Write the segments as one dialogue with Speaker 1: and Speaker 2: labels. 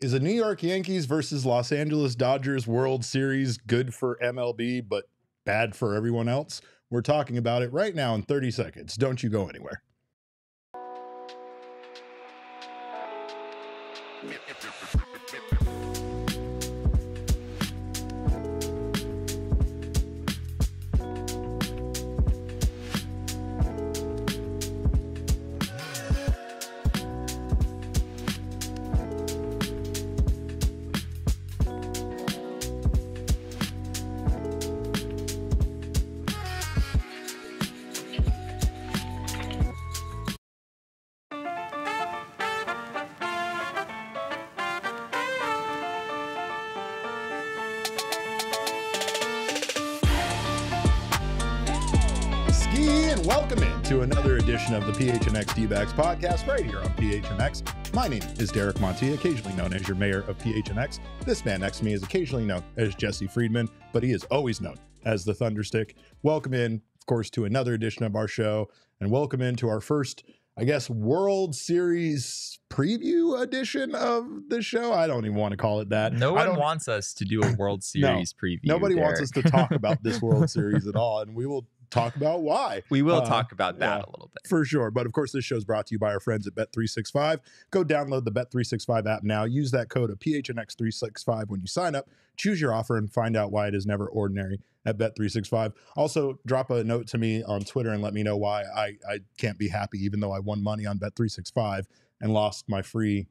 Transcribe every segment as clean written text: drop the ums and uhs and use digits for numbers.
Speaker 1: Is a New York Yankees versus Los Angeles Dodgers World Series good for MLB but bad for everyone else? We're talking about it right now in 30 seconds. Don't you go anywhere. And welcome in to another edition of the PHNX D-Backs podcast right here on PHNX. My name is Derek Montia, occasionally known as your mayor of PHNX. This man next to me is occasionally known as Jesse Friedman, but he is always known as the Thunderstick. Welcome in, of course, to another edition of our show, and welcome into our first, I guess, World Series preview edition of the show. I don't even want to call it that.
Speaker 2: No one wants us to do a World Series preview.
Speaker 1: Nobody
Speaker 2: Derek.
Speaker 1: wants us to talk about this World Series at all, and we will talk about why.
Speaker 2: We will talk about that a little bit.
Speaker 1: For sure. But of course, this show is brought to you by our friends at Bet365. Go download the Bet365 app now. Use that code of PHNX365 when you sign up. Choose your offer and find out why it is never ordinary at Bet365. Also, drop a note to me on Twitter and let me know why I can't be happy, even though I won money on Bet365 and lost my free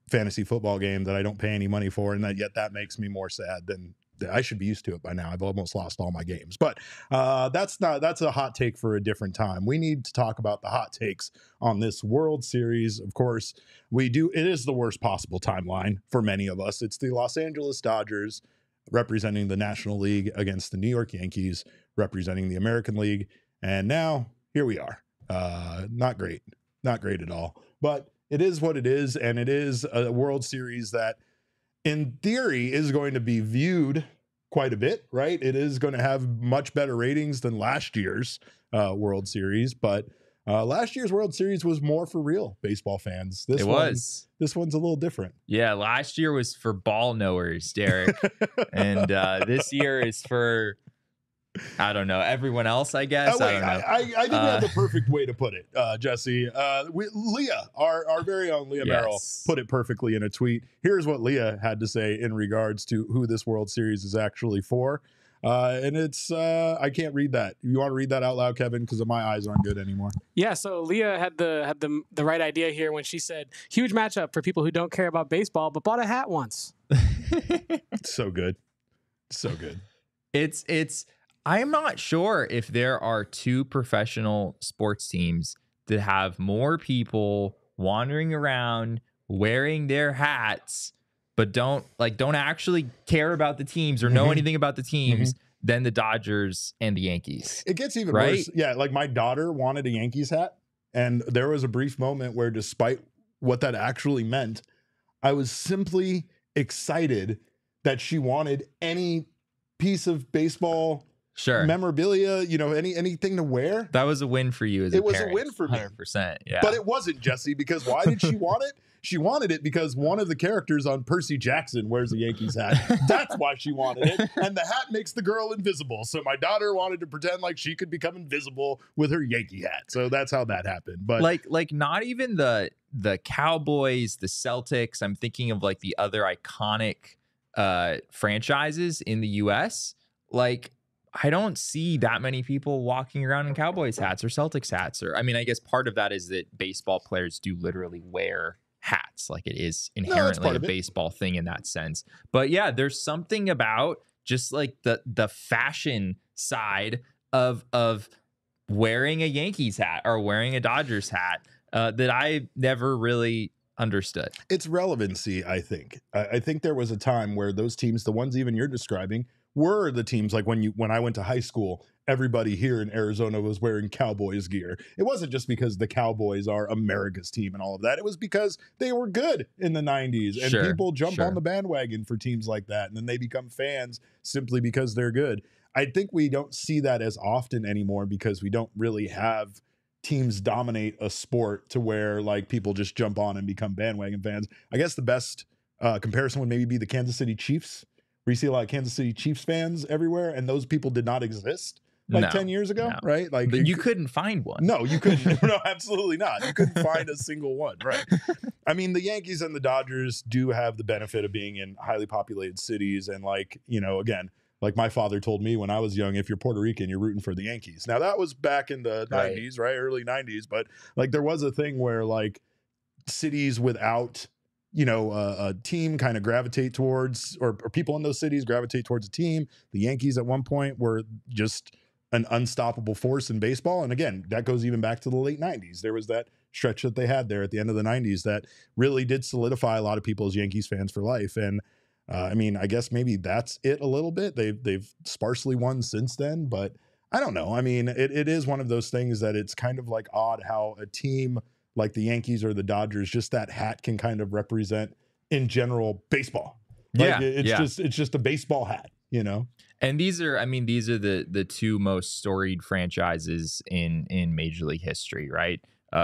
Speaker 1: fantasy football game that I don't pay any money for. And yet that makes me more sad than I should be used to it by now. I've almost lost all my games, but that's a hot take for a different time. We need to talk about the hot takes on this World Series. Of course, we do. It is the worst possible timeline for many of us. It's the Los Angeles Dodgers representing the National League against the New York Yankees representing the American League. And now here we are. Not great at all, but it is what it is. And it is a World Series that in theory is going to be viewed quite a bit, right? It is going to have much better ratings than last year's World Series, but last year's World Series was more for real baseball fans. This one's a little different.
Speaker 2: Yeah, last year was for ball knowers, Derek, and this year is for, I don't know, everyone else, I guess.
Speaker 1: Wait,
Speaker 2: I don't know.
Speaker 1: I think we have the perfect way to put it, Jesse. Leah, our very own Leah Merrill, put it perfectly in a tweet. Here's what Leah had to say in regards to who this World Series is actually for. And it's, I can't read that. You want to read that out loud, Kevin? Because my eyes aren't good anymore.
Speaker 3: Yeah, so Leah had the right idea here when she said, huge matchup for people who don't care about baseball, but bought a hat once.
Speaker 1: So good. So good.
Speaker 2: It's I'm not sure if there are two professional sports teams that have more people wandering around wearing their hats, but don't actually care about the teams or know anything about the teams than the Dodgers and the Yankees.
Speaker 1: It gets even worse. Yeah, like my daughter wanted a Yankees hat, and there was a brief moment where, despite what that actually meant, I was simply excited that she wanted any piece of baseball memorabilia, anything to wear.
Speaker 2: That was a win for you as a parent. It was a win for me. 100%. Yeah.
Speaker 1: But it wasn't, Jesse, because why did she want it? She wanted it because one of the characters on Percy Jackson wears a Yankees hat. That's why she wanted it. And the hat makes the girl invisible. So my daughter wanted to pretend like she could become invisible with her Yankee hat. So that's how that happened. But
Speaker 2: like not even the Cowboys, the Celtics. I'm thinking of like the other iconic franchises in the US. Like, I don't see that many people walking around in Cowboys hats or Celtics hats. Or, I mean, I guess part of that is that baseball players do literally wear hats. Like, it is inherently a baseball thing in that sense. But yeah, there's something about just like the fashion side of wearing a Yankees hat or wearing a Dodgers hat that I never really understood.
Speaker 1: It's relevancy, I think. I think there was a time where those teams, the ones even you're describing, were the teams like when I went to high school, everybody here in Arizona was wearing Cowboys gear. It wasn't just because the Cowboys are America's team and all of that. It was because they were good in the 90s and people jump on the bandwagon for teams like that. And then they become fans simply because they're good. I think we don't see that as often anymore because we don't really have teams dominate a sport to where like people just jump on and become bandwagon fans. I guess the best comparison would maybe be the Kansas City Chiefs, where you see a lot of Kansas City Chiefs fans everywhere, and those people did not exist like 10 years ago, right? Like
Speaker 2: but you couldn't find one.
Speaker 1: No, you couldn't. No, absolutely not. You couldn't find a single one, right? I mean, the Yankees and the Dodgers do have the benefit of being in highly populated cities, and like, you know, again, like my father told me when I was young, if you're Puerto Rican, you're rooting for the Yankees. Now that was back in the 90s, right? Early 90s, but like there was a thing where like cities without, you know, a team kind of gravitate towards, or people in those cities gravitate towards a team. The Yankees at one point were just an unstoppable force in baseball. And again, that goes even back to the late 90s. There was that stretch that they had there at the end of the 90s that really did solidify a lot of people as Yankees fans for life. And I mean, I guess maybe that's it a little bit. They've sparsely won since then, but I don't know. I mean, it is one of those things that it's kind of like odd how a team like the Yankees or the Dodgers, just that hat can kind of represent in general baseball. Like it's just a baseball hat, you know?
Speaker 2: And these are the two most storied franchises in Major League history, right?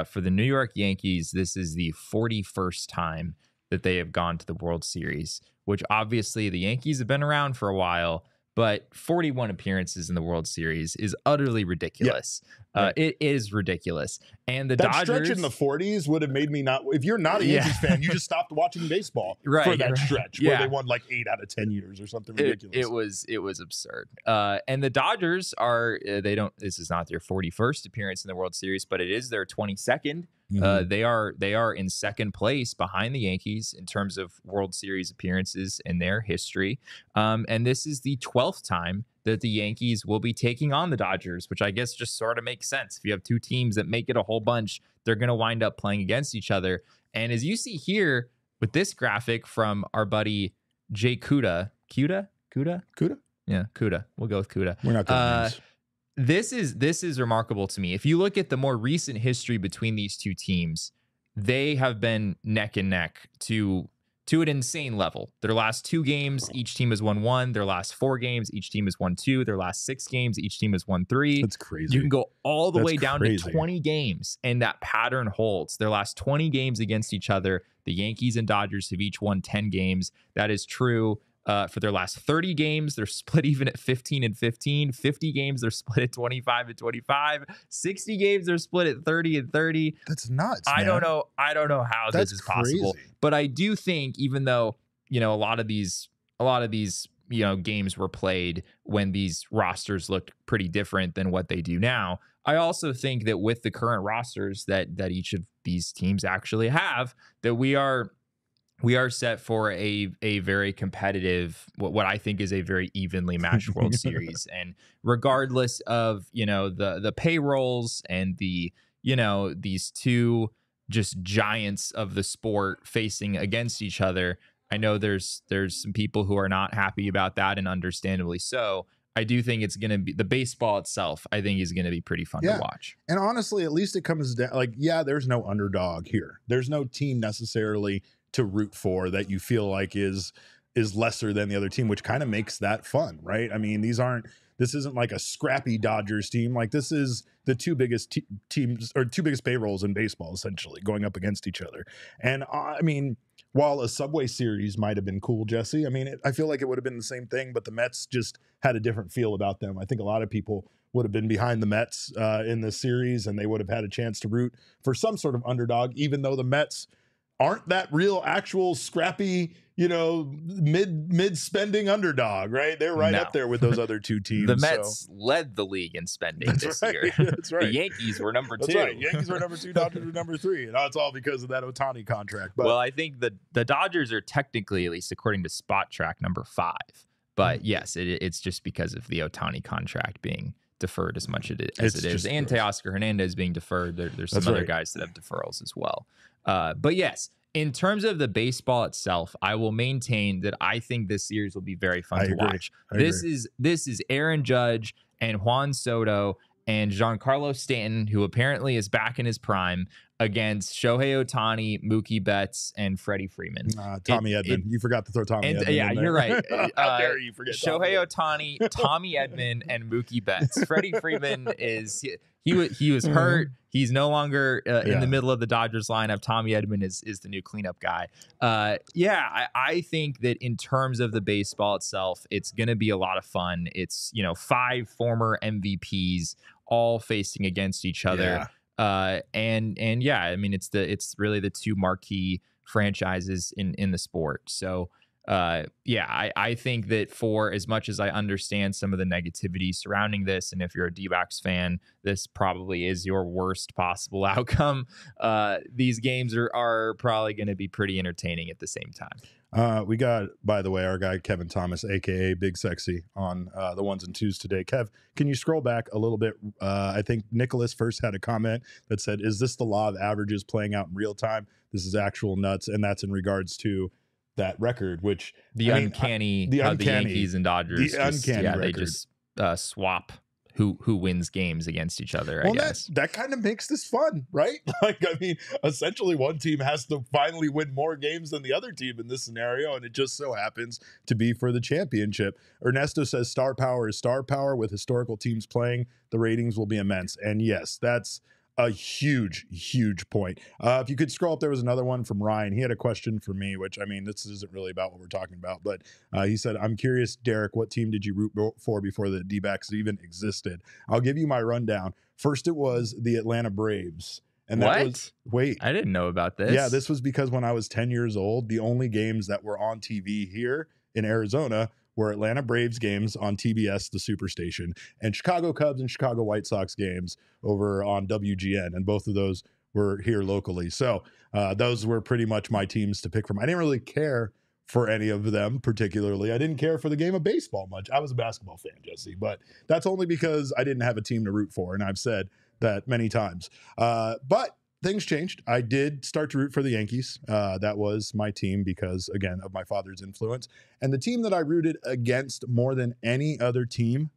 Speaker 2: For the New York Yankees, this is the 41st time that they have gone to the World Series, which obviously the Yankees have been around for a while, but 41 appearances in the World Series is utterly ridiculous. Yeah. It is ridiculous. And the Dodgers
Speaker 1: stretch in the 40s would have made me not. If you're not a Yankees fan, you just stopped watching baseball for that stretch where they won like 8 out of 10 years or something ridiculous. It was
Speaker 2: absurd. And the Dodgers are this is not their 41st appearance in the World Series, but it is their 22nd. Mm-hmm. They are in second place behind the Yankees in terms of World Series appearances in their history. And this is the 12th time that the Yankees will be taking on the Dodgers, which I guess just sort of makes sense. If you have two teams that make it a whole bunch, they're going to wind up playing against each other. And as you see here with this graphic from our buddy Jay Kuda. Yeah, Kuda. We'll go with Kuda.
Speaker 1: We're not good
Speaker 2: names. This is remarkable to me. If you look at the more recent history between these two teams, they have been neck and neck to an insane level. Their last 2 games, each team has won 1. Their last 4 games, each team has won 2. Their last 6 games, each team has won 3.
Speaker 1: That's crazy.
Speaker 2: You can go all the way down to 20 games, and that pattern holds. Their last 20 games against each other, the Yankees and Dodgers have each won 10 games. That is true. For their last 30 games, they're split even at 15 and 15. 50 games, they're split at 25 and 25. 60 games, they're split at 30 and 30.
Speaker 1: That's nuts.
Speaker 2: I don't know how this is possible. But I do think, even though, you know, a lot of these, you know, games were played when these rosters looked pretty different than what they do now, I also think that with the current rosters that each of these teams actually have, that we are set for a very competitive, what I think is a very evenly matched World Series. And regardless of, you know, the payrolls and the, you know, these two just giants of the sport facing against each other, I know there's some people who are not happy about that, and understandably so. I do think it's going to be, the baseball itself, I think, is going to be pretty fun to watch.
Speaker 1: And honestly, at least it comes down, like, yeah, there's no underdog here. There's no team necessarily to root for that you feel like is lesser than the other team, which kind of makes that fun, right? I mean, this isn't like a scrappy Dodgers team. Like, this is the two biggest teams, or two biggest payrolls in baseball, essentially, going up against each other. And I mean, while a Subway Series might have been cool, Jesse, I mean, I feel like it would have been the same thing, but the Mets just had a different feel about them. I think a lot of people would have been behind the Mets in this series, and they would have had a chance to root for some sort of underdog, even though the Mets aren't that real, actual, scrappy, you know, mid spending underdog, right? They're right up there with those other two teams.
Speaker 2: The Mets led the league in spending this year.
Speaker 1: That's right.
Speaker 2: The Yankees were number 2.
Speaker 1: That's right. Yankees were number 2, Dodgers were number 3. And that's all because of that Ohtani contract. But,
Speaker 2: well, I think the Dodgers are technically, at least according to Spot Track, number 5. But yes, it's just because of the Ohtani contract being deferred as much as it is. And Teoscar Hernandez being deferred. There's some other guys that have deferrals as well. But yes, in terms of the baseball itself, I will maintain that I think this series will be very fun to watch. This is Aaron Judge and Juan Soto and Giancarlo Stanton, who apparently is back in his prime, against Shohei Ohtani, Mookie Betts, and Freddie Freeman.
Speaker 1: Tommy Edman. You forgot to throw Tommy Edman.
Speaker 2: Yeah, you're right.
Speaker 1: How dare you forget
Speaker 2: Shohei Ohtani, Tommy Edman, and Mookie Betts. Freddie Freeman is He was hurt. He's no longer in
Speaker 1: Yeah.
Speaker 2: the middle of the Dodgers lineup. Tommy Edman is the new cleanup guy. I think that in terms of the baseball itself, it's going to be a lot of fun. It's 5 former MVPs all facing against each other. And yeah, I mean it's really the 2 marquee franchises in the sport. So I think that for as much as I understand some of the negativity surrounding this, and if you're a D-backs fan, this probably is your worst possible outcome. These games are probably going to be pretty entertaining at the same time.
Speaker 1: We got, by the way, our guy Kevin Thomas, aka Big Sexy, on the 1s and 2s today. Kev, can you scroll back a little bit? I think Nicholas first had a comment that said, "Is this the law of averages playing out in real time? This is actual nuts," and that's in regards to that record, which
Speaker 2: the Yankees and Dodgers, they just swap who wins games against each other.
Speaker 1: Well,
Speaker 2: I guess
Speaker 1: that kind of makes this fun, right? Like, I mean, essentially one team has to finally win more games than the other team in this scenario, and it just so happens to be for the championship. Ernesto says star power is star power. With historical teams playing, the ratings will be immense. And yes, that's a huge, huge point. If you could scroll up, there was another one from Ryan. He had a question for me, which, I mean, this isn't really about what we're talking about, but he said, "I'm curious, Derek, what team did you root for before the D-backs even existed?" I'll give you my rundown. First, it was the Atlanta Braves. And that was, wait,
Speaker 2: I didn't know about this.
Speaker 1: Yeah, this was because when I was 10 years old, the only games that were on TV here in Arizona were Atlanta Braves games on TBS, the Superstation, and Chicago Cubs and Chicago White Sox games over on WGN. And both of those were here locally. So those were pretty much my teams to pick from. I didn't really care for any of them particularly. I didn't care for the game of baseball much. I was a basketball fan, Jesse, but that's only because I didn't have a team to root for. And I've said that many times. But things changed. I did start to root for the Yankees. That was my team because, again, of my father's influence. And the team that I rooted against more than any other team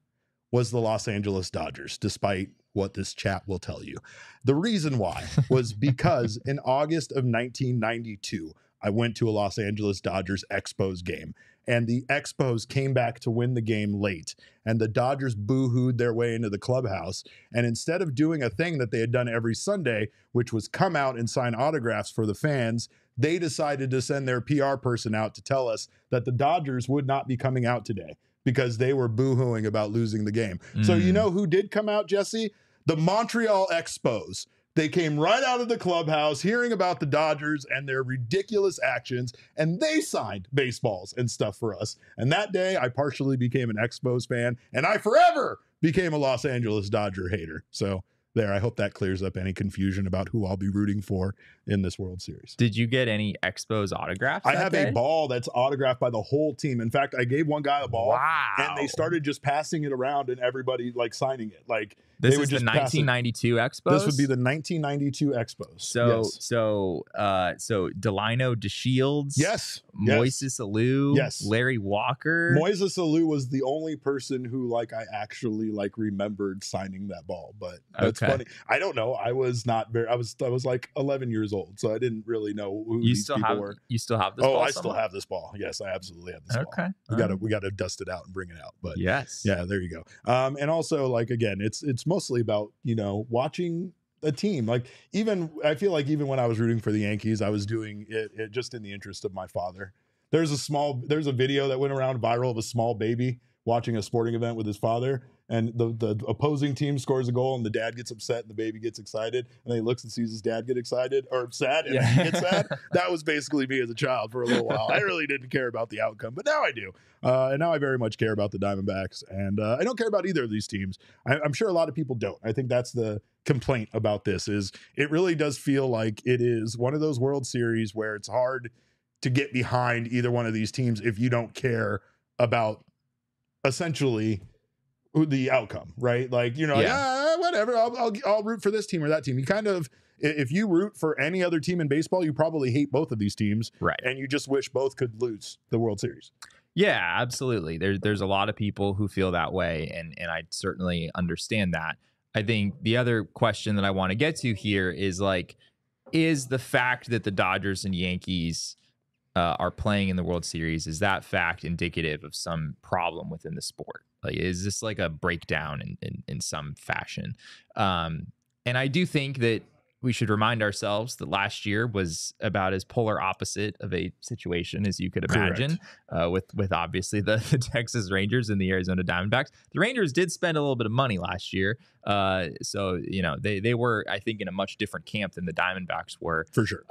Speaker 1: was the Los Angeles Dodgers, despite what this chat will tell you. The reason why was because in August of 1992, I went to a Los Angeles Dodgers Expos game. And the Expos came back to win the game late. And the Dodgers boo-hooed their way into the clubhouse. And instead of doing a thing that they had done every Sunday, which was come out and sign autographs for the fans, they decided to send their PR person out to tell us that the Dodgers would not be coming out today because they were boo-hooing about losing the game. So you know who did come out, Jesse? The Montreal Expos. They came right out of the clubhouse hearing about the Dodgers and their ridiculous actions, and they signed baseballs and stuff for us. And that day, I partially became an Expos fan, and I forever became a Los Angeles Dodger hater. So there, I hope that clears up any confusion about who I'll be rooting for in this World Series.
Speaker 2: Did you get any Expos autographs?
Speaker 1: I have a ball that's autographed by the whole team. In fact, I gave one guy a ball, and they started just passing it around, and everybody like signing it. Like
Speaker 2: this
Speaker 1: they would
Speaker 2: is
Speaker 1: just
Speaker 2: the 1992 Expos.
Speaker 1: This would be the 1992 Expos.
Speaker 2: So Delino DeShields.
Speaker 1: Yes.
Speaker 2: Moises Alou.
Speaker 1: Yes.
Speaker 2: Larry Walker.
Speaker 1: Moises Alou was the only person who like I actually like remembered signing that ball. But that's funny. I don't know. I was not very. I was like 11 years old, so I didn't really know who these people were.
Speaker 2: You still have this ball?
Speaker 1: I still have this ball. Yes, I absolutely have this ball. We gotta dust it out and bring it out. But
Speaker 2: yes,
Speaker 1: yeah, there you go. And also, like, again, it's mostly about watching a team. Like, even I feel like even when I was rooting for the Yankees, I was doing it just in the interest of my father. There's a video that went around viral of a small baby watching a sporting event with his father, and the opposing team scores a goal and the dad gets upset and the baby gets excited, and then he looks and sees his dad get excited or sad and he gets sad. That was basically me as a child for a little while. I really didn't care about the outcome, but now I do. And now I very much care about the Diamondbacks, and I don't care about either of these teams. I'm sure a lot of people don't. I think that's the complaint about this, is it really does feel like it is one of those World Series where it's hard to get behind either one of these teams if you don't care about essentially the outcome, right? Like, whatever, I'll root for this team or that team. You kind of, if you root for any other team in baseball, you probably hate both of these teams,
Speaker 2: right?
Speaker 1: And you just wish both could lose the World Series.
Speaker 2: Yeah, absolutely. There's a lot of people who feel that way, and I certainly understand that. I think the other question that I want to get to here is, like, is the fact that the Dodgers and Yankees are playing in the World Series, is that fact indicative of some problem within the sport? Like, is this like a breakdown in some fashion? And I do think that we should remind ourselves that last year was about as polar opposite of a situation as you could imagine, with obviously the Texas Rangers and the Arizona Diamondbacks. The Rangers did spend a little bit of money last year. So, you know, they were, I think, in a much different camp than the Diamondbacks were.
Speaker 1: For sure.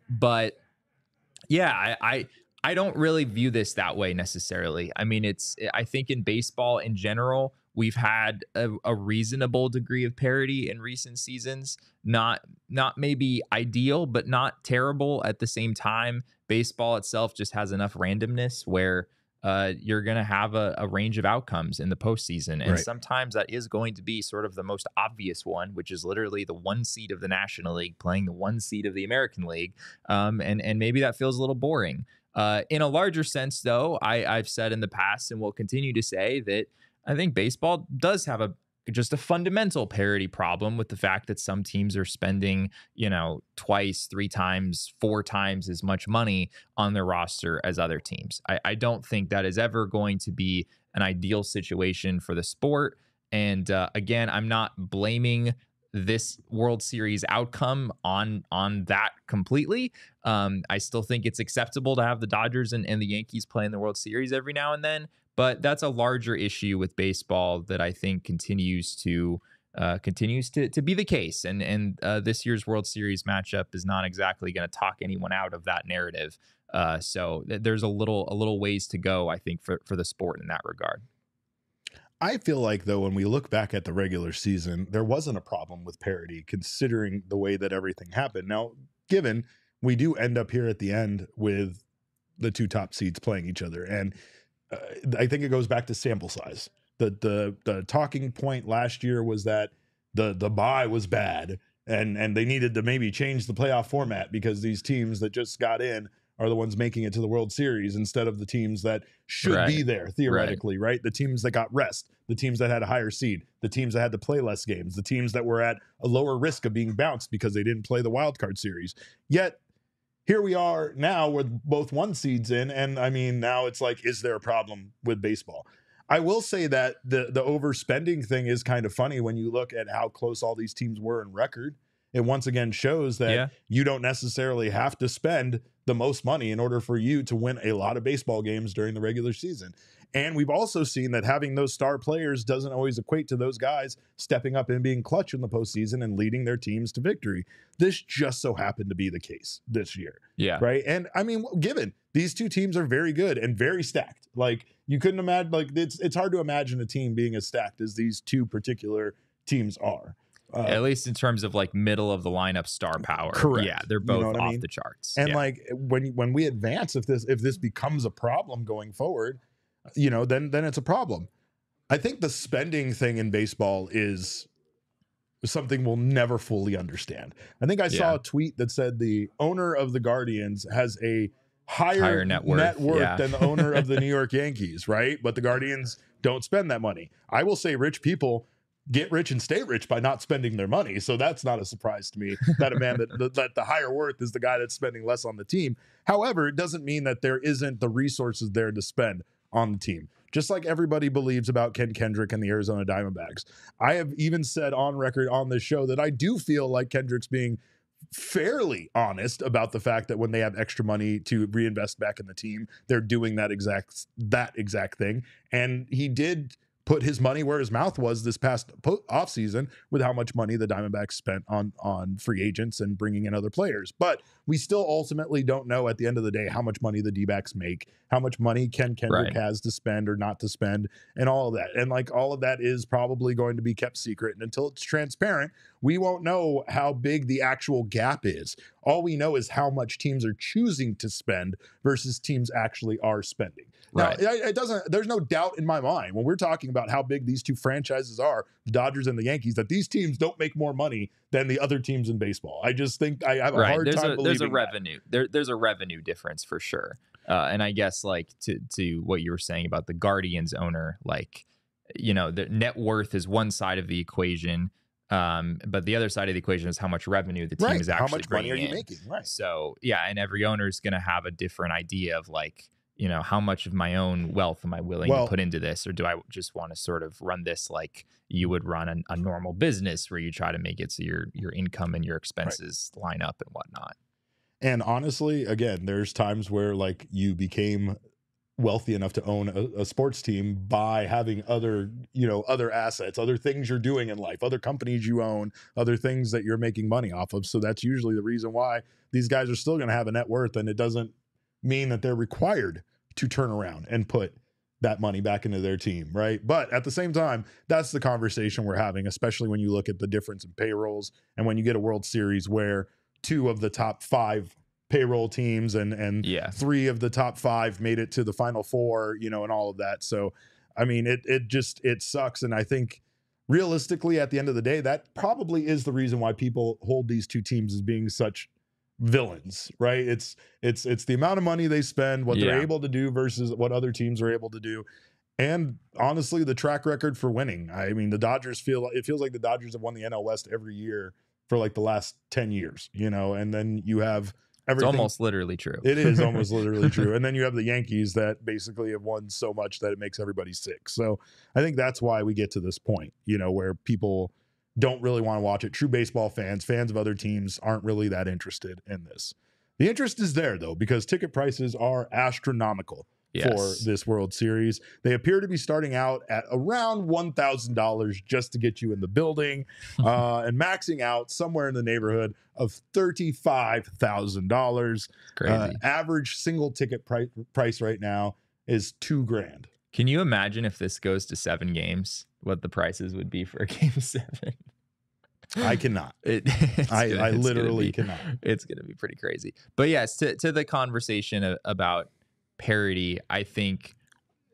Speaker 2: But yeah, I don't really view this that way necessarily. I mean, I think in baseball in general, we've had a reasonable degree of parity in recent seasons. Not maybe ideal, but not terrible at the same time. Baseball itself just has enough randomness where you're going to have a range of outcomes in the postseason. And sometimes that is going to be sort of the most obvious one, which is literally the 1 seed of the National League playing the 1 seed of the American League. And maybe that feels a little boring. In a larger sense, though, I've said in the past and will continue to say that I think baseball does have just a fundamental parity problem with the fact that some teams are spending, you know, 2x, 3x, 4x as much money on their roster as other teams. I don't think that is ever going to be an ideal situation for the sport. And again, I'm not blaming this World Series outcome on that completely. I still think it's acceptable to have the Dodgers and the Yankees play in the World Series every now and then. But that's a larger issue with baseball that I think continues to be the case. And this year's World Series matchup is not exactly going to talk anyone out of that narrative. So there's a little ways to go, I think, for the sport in that regard.
Speaker 1: I feel like, though, when we look back at the regular season, there wasn't a problem with parity, considering the way that everything happened. Now, given we do end up here at the end with the 2 top seeds playing each other, and I think it goes back to sample size. The talking point last year was that the bye was bad, and they needed to maybe change the playoff format because these teams that just got in are the ones making it to the World Series instead of the teams that should be there theoretically, right? The teams that got rest, the teams that had a higher seed, the teams that had to play less games, the teams that were at a lower risk of being bounced because they didn't play the wild card series. Yet here we are now with both 1 seeds in, and I mean, now it's like, is there a problem with baseball? I will say that the overspending thing is kind of funny when you look at how close all these teams were in record. It once again shows that you don't necessarily have to spend the most money in order for you to win a lot of baseball games during the regular season. And we've also seen that having those star players doesn't always equate to those guys stepping up and being clutch in the postseason and leading their teams to victory. This just so happened to be the case this year.
Speaker 2: Yeah.
Speaker 1: Right. And I mean, given these 2 teams are very good and very stacked, like you couldn't imagine, like it's hard to imagine a team being as stacked as these 2 particular teams are.
Speaker 2: At least in terms of like middle of the lineup star power.
Speaker 1: Correct.
Speaker 2: Yeah, they're both off the charts.
Speaker 1: And like when we advance, if this becomes a problem going forward, you know, then it's a problem. I think the spending thing in baseball is something we'll never fully understand. I think I saw a tweet that said the owner of the Guardians has a higher net worth than the owner of the New York Yankees, right? But the Guardians don't spend that money. I will say rich people get rich and stay rich by not spending their money. So that's not a surprise to me that a man that the higher worth is the guy that's spending less on the team. However, it doesn't mean that there isn't the resources there to spend on the team. Just like everybody believes about Ken Kendrick and the Arizona Diamondbacks. I have even said on record on this show that I do feel like Kendrick's being fairly honest about the fact that when they have extra money to reinvest back in the team, they're doing that exact thing. And he did put his money where his mouth was this past offseason with how much money the Diamondbacks spent on free agents and bringing in other players. But we still ultimately don't know at the end of the day how much money the D-backs make, how much money Ken Kendrick has to spend or not to spend, and all of that. And like all of that is probably going to be kept secret. And until it's transparent, we won't know how big the actual gap is. All we know is how much teams are choosing to spend versus teams actually are spending. Now, there's no doubt in my mind when we're talking about how big these 2 franchises are, the Dodgers and the Yankees, that these teams don't make more money than the other teams in baseball. I just think I have a hard time believing
Speaker 2: there's a revenue. There's a revenue difference for sure. And I guess like to what you were saying about the Guardians owner, like, you know, the net worth is one side of the equation. But the other side of the equation is how much revenue the team
Speaker 1: Right.
Speaker 2: is actually
Speaker 1: How much money are
Speaker 2: bringing
Speaker 1: you
Speaker 2: in.
Speaker 1: making? Right.
Speaker 2: So yeah, and every owner is going to have a different idea of like, how much of my own wealth am I willing to put into this, or do I just want to sort of run this like you would run a normal business where you try to make it so your income and your expenses line up and whatnot.
Speaker 1: And honestly, again, there's times where like you became wealthy enough to own a sports team by having other assets, other things you're doing in life, other companies you own, other things that you're making money off of. So that's usually the reason why these guys are still going to have a net worth, and it doesn't mean that they're required to turn around and put that money back into their team, right? But at the same time, that's the conversation we're having, especially when you look at the difference in payrolls and when you get a World Series where 2 of the top 5 payroll teams and 3 of the top 5 made it to the Final Four, and all of that. So, I mean, it sucks. And I think realistically, at the end of the day, that probably is the reason why people hold these 2 teams as being such villains, right? It's the amount of money they spend, what they're able to do versus what other teams are able to do. And honestly, the track record for winning. I mean, the Dodgers it feels like the Dodgers have won the NL West every year for like the last 10 years, and then you have everything.
Speaker 2: It's almost literally true.
Speaker 1: It is almost literally true. And then you have the Yankees that basically have won so much that it makes everybody sick. So I think that's why we get to this point, where people don't really want to watch it. True baseball fans of other teams aren't really that interested in this. The interest is there though, because ticket prices are astronomical for this World Series. They appear to be starting out at around $1,000 just to get you in the building, and maxing out somewhere in the neighborhood of $35,000.
Speaker 2: Crazy.
Speaker 1: Average single ticket price right now is $2,000.
Speaker 2: Can you imagine if this goes to 7 games, what the prices would be for a game 7?
Speaker 1: I cannot. I literally cannot.
Speaker 2: It's going to be pretty crazy. But yes, to the conversation about parity, I think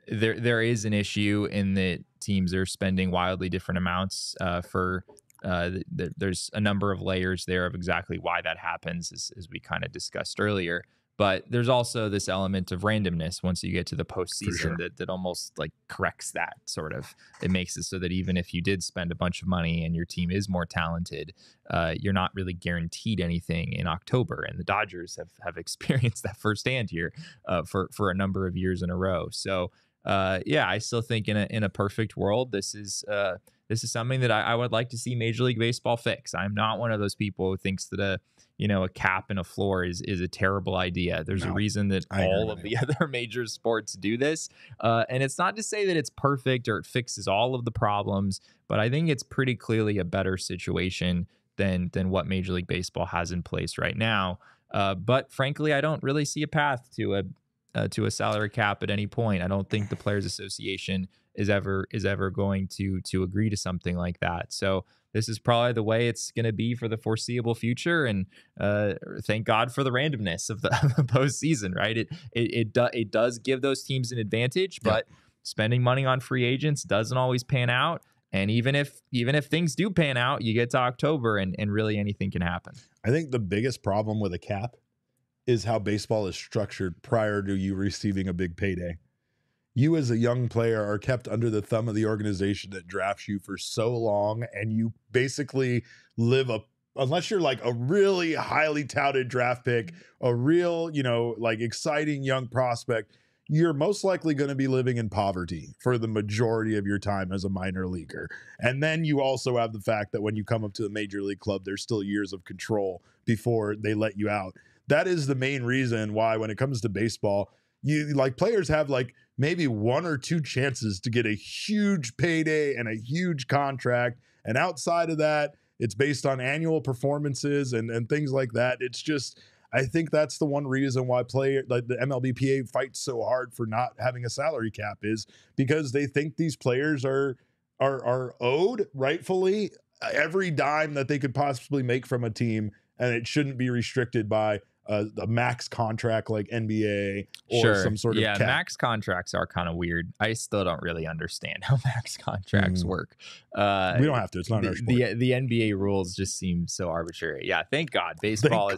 Speaker 2: there is an issue in that teams are spending wildly different amounts there's a number of layers there of exactly why that happens, as we kind of discussed earlier. But there's also this element of randomness once you get to the postseason that almost like corrects that sort of. It makes it so that even if you did spend a bunch of money and your team is more talented, you're not really guaranteed anything in October. And the Dodgers have experienced that firsthand here for a number of years in a row. So I still think in a perfect world, this is something that I would like to see Major League Baseball fix. I'm not one of those people who thinks that a cap and a floor is a terrible idea. There's a reason that all of the other major sports do this. And it's not to say that it's perfect or it fixes all of the problems, but I think it's pretty clearly a better situation than what Major League Baseball has in place right now. But frankly, I don't really see a path to a salary cap at any point. I don't think the Players Association is ever going to agree to something like that. So this is probably the way it's going to be for the foreseeable future. And thank God for the randomness of the postseason, right? It does give those teams an advantage, but spending money on free agents doesn't always pan out. And even if things do pan out, you get to October and really anything can happen.
Speaker 1: I think the biggest problem with a cap is how baseball is structured prior to you receiving a big payday. You as a young player are kept under the thumb of the organization that drafts you for so long, and you basically live unless you're like a really highly touted draft pick, a real, like exciting young prospect, you're most likely going to be living in poverty for the majority of your time as a minor leaguer. And then you also have the fact that when you come up to the major league club, there's still years of control before they let you out. That is the main reason why when it comes to baseball, players have like maybe 1 or 2 chances to get a huge payday and a huge contract. And outside of that, it's based on annual performances and things like that. It's just, I think that's the one reason why the MLBPA fights so hard for not having a salary cap, is because they think these players are owed rightfully every dime that they could possibly make from a team, and it shouldn't be restricted by a max contract like NBA or some sort of cap.
Speaker 2: Max contracts are kind of weird. I still don't really understand how max contracts work.
Speaker 1: We don't have to. It's not our sport.
Speaker 2: The NBA rules just seem so arbitrary. Yeah, thank God. Baseball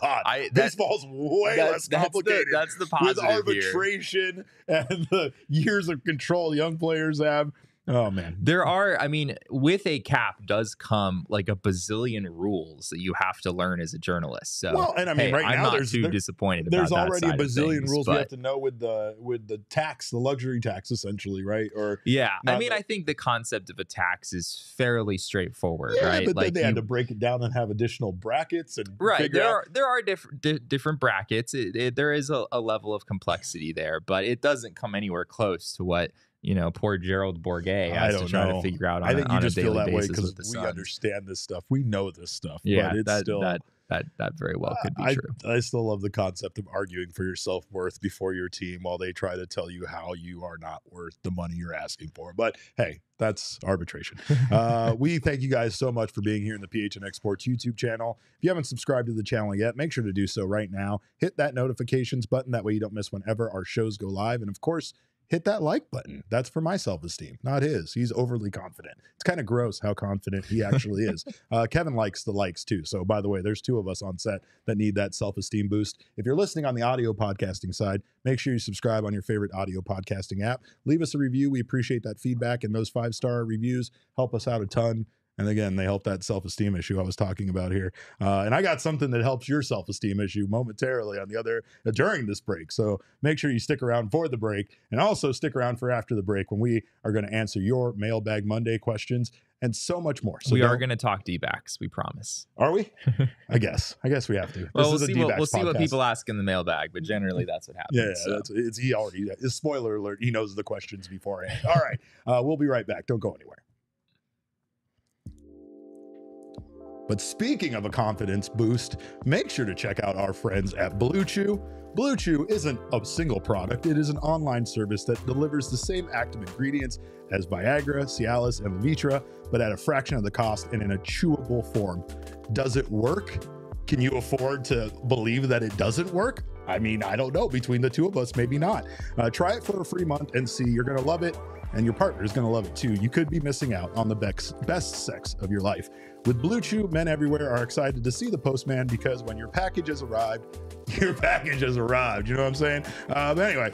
Speaker 1: Baseball's way less complicated.
Speaker 2: That's the positive
Speaker 1: with arbitration and the years of control young players have. Oh man.
Speaker 2: There are, I mean, with a cap does come like a bazillion rules that you have to learn as a journalist. So,
Speaker 1: Well, and I mean,
Speaker 2: hey,
Speaker 1: right
Speaker 2: I'm
Speaker 1: now
Speaker 2: not too disappointed about
Speaker 1: there's
Speaker 2: that
Speaker 1: already a
Speaker 2: side of
Speaker 1: bazillion
Speaker 2: things,
Speaker 1: rules we
Speaker 2: but-
Speaker 1: have to know with the tax, the luxury tax, essentially, right? Or
Speaker 2: Yeah, I
Speaker 1: not
Speaker 2: mean,
Speaker 1: the-
Speaker 2: I think the concept of a tax is fairly straightforward,
Speaker 1: yeah,
Speaker 2: right?
Speaker 1: but then
Speaker 2: Like
Speaker 1: they had to break it down and have additional brackets and
Speaker 2: right,
Speaker 1: figure out.
Speaker 2: there are different brackets. There is a level of complexity there, but it doesn't come anywhere close to what poor Gerald Bourget
Speaker 1: I
Speaker 2: has to
Speaker 1: don't
Speaker 2: try
Speaker 1: know.
Speaker 2: to figure out on,
Speaker 1: I think you
Speaker 2: on a
Speaker 1: just feel
Speaker 2: daily
Speaker 1: that way
Speaker 2: basis
Speaker 1: because
Speaker 2: with the
Speaker 1: we
Speaker 2: Suns.
Speaker 1: understand this stuff. We know this stuff.
Speaker 2: Yeah,
Speaker 1: but it's
Speaker 2: that,
Speaker 1: still
Speaker 2: that very well could be true.
Speaker 1: I still love the concept of arguing for your self-worth before your team while they try to tell you how you are not worth the money you're asking for. But hey, that's arbitration. We thank you guys so much for being here in the PHNX Sports YouTube channel. If you haven't subscribed to the channel yet, make sure to do so right now. Hit that notifications button. That way you don't miss whenever our shows go live. And of course, hit that like button. That's for my self-esteem, not his. He's overly confident. It's kind of gross how confident he actually is. Kevin likes the likes too. So by the way, there's two of us on set that need that self-esteem boost. If you're listening on the audio podcasting side, make sure you subscribe on your favorite audio podcasting app. Leave us a review. We appreciate that feedback, and those 5-star reviews help us out a ton. And again, they help that self-esteem issue I was talking about here. And I got something that helps your self-esteem issue momentarily on the other during this break. So make sure you stick around for the break, and also stick around for after the break when we are going to answer your Mailbag Monday questions and so much more. So
Speaker 2: we are going to talk D-backs, we promise.
Speaker 1: Are we? I guess we have to.
Speaker 2: Well,
Speaker 1: This is a
Speaker 2: we'll
Speaker 1: D-backs
Speaker 2: see what
Speaker 1: podcast.
Speaker 2: people ask in the mailbag, but generally that's what happens.
Speaker 1: Yeah,
Speaker 2: so.
Speaker 1: he already. Spoiler alert: he knows the questions beforehand. All right, we'll be right back. Don't go anywhere. But speaking of a confidence boost, make sure to check out our friends at Blue Chew. Blue Chew isn't a single product. It is an online service that delivers the same active ingredients as Viagra, Cialis, and Levitra, but at a fraction of the cost and in a chewable form. Does it work? Can you afford to believe that it doesn't work? I mean, I don't know. Between the two of us, maybe not. Try it for a free month and see. You're going to love it, and your partner is going to love it too. You could be missing out on the best sex of your life. With Blue Chew, men everywhere are excited to see the postman, because when your package has arrived, your package has arrived. You know what I'm saying? But anyway,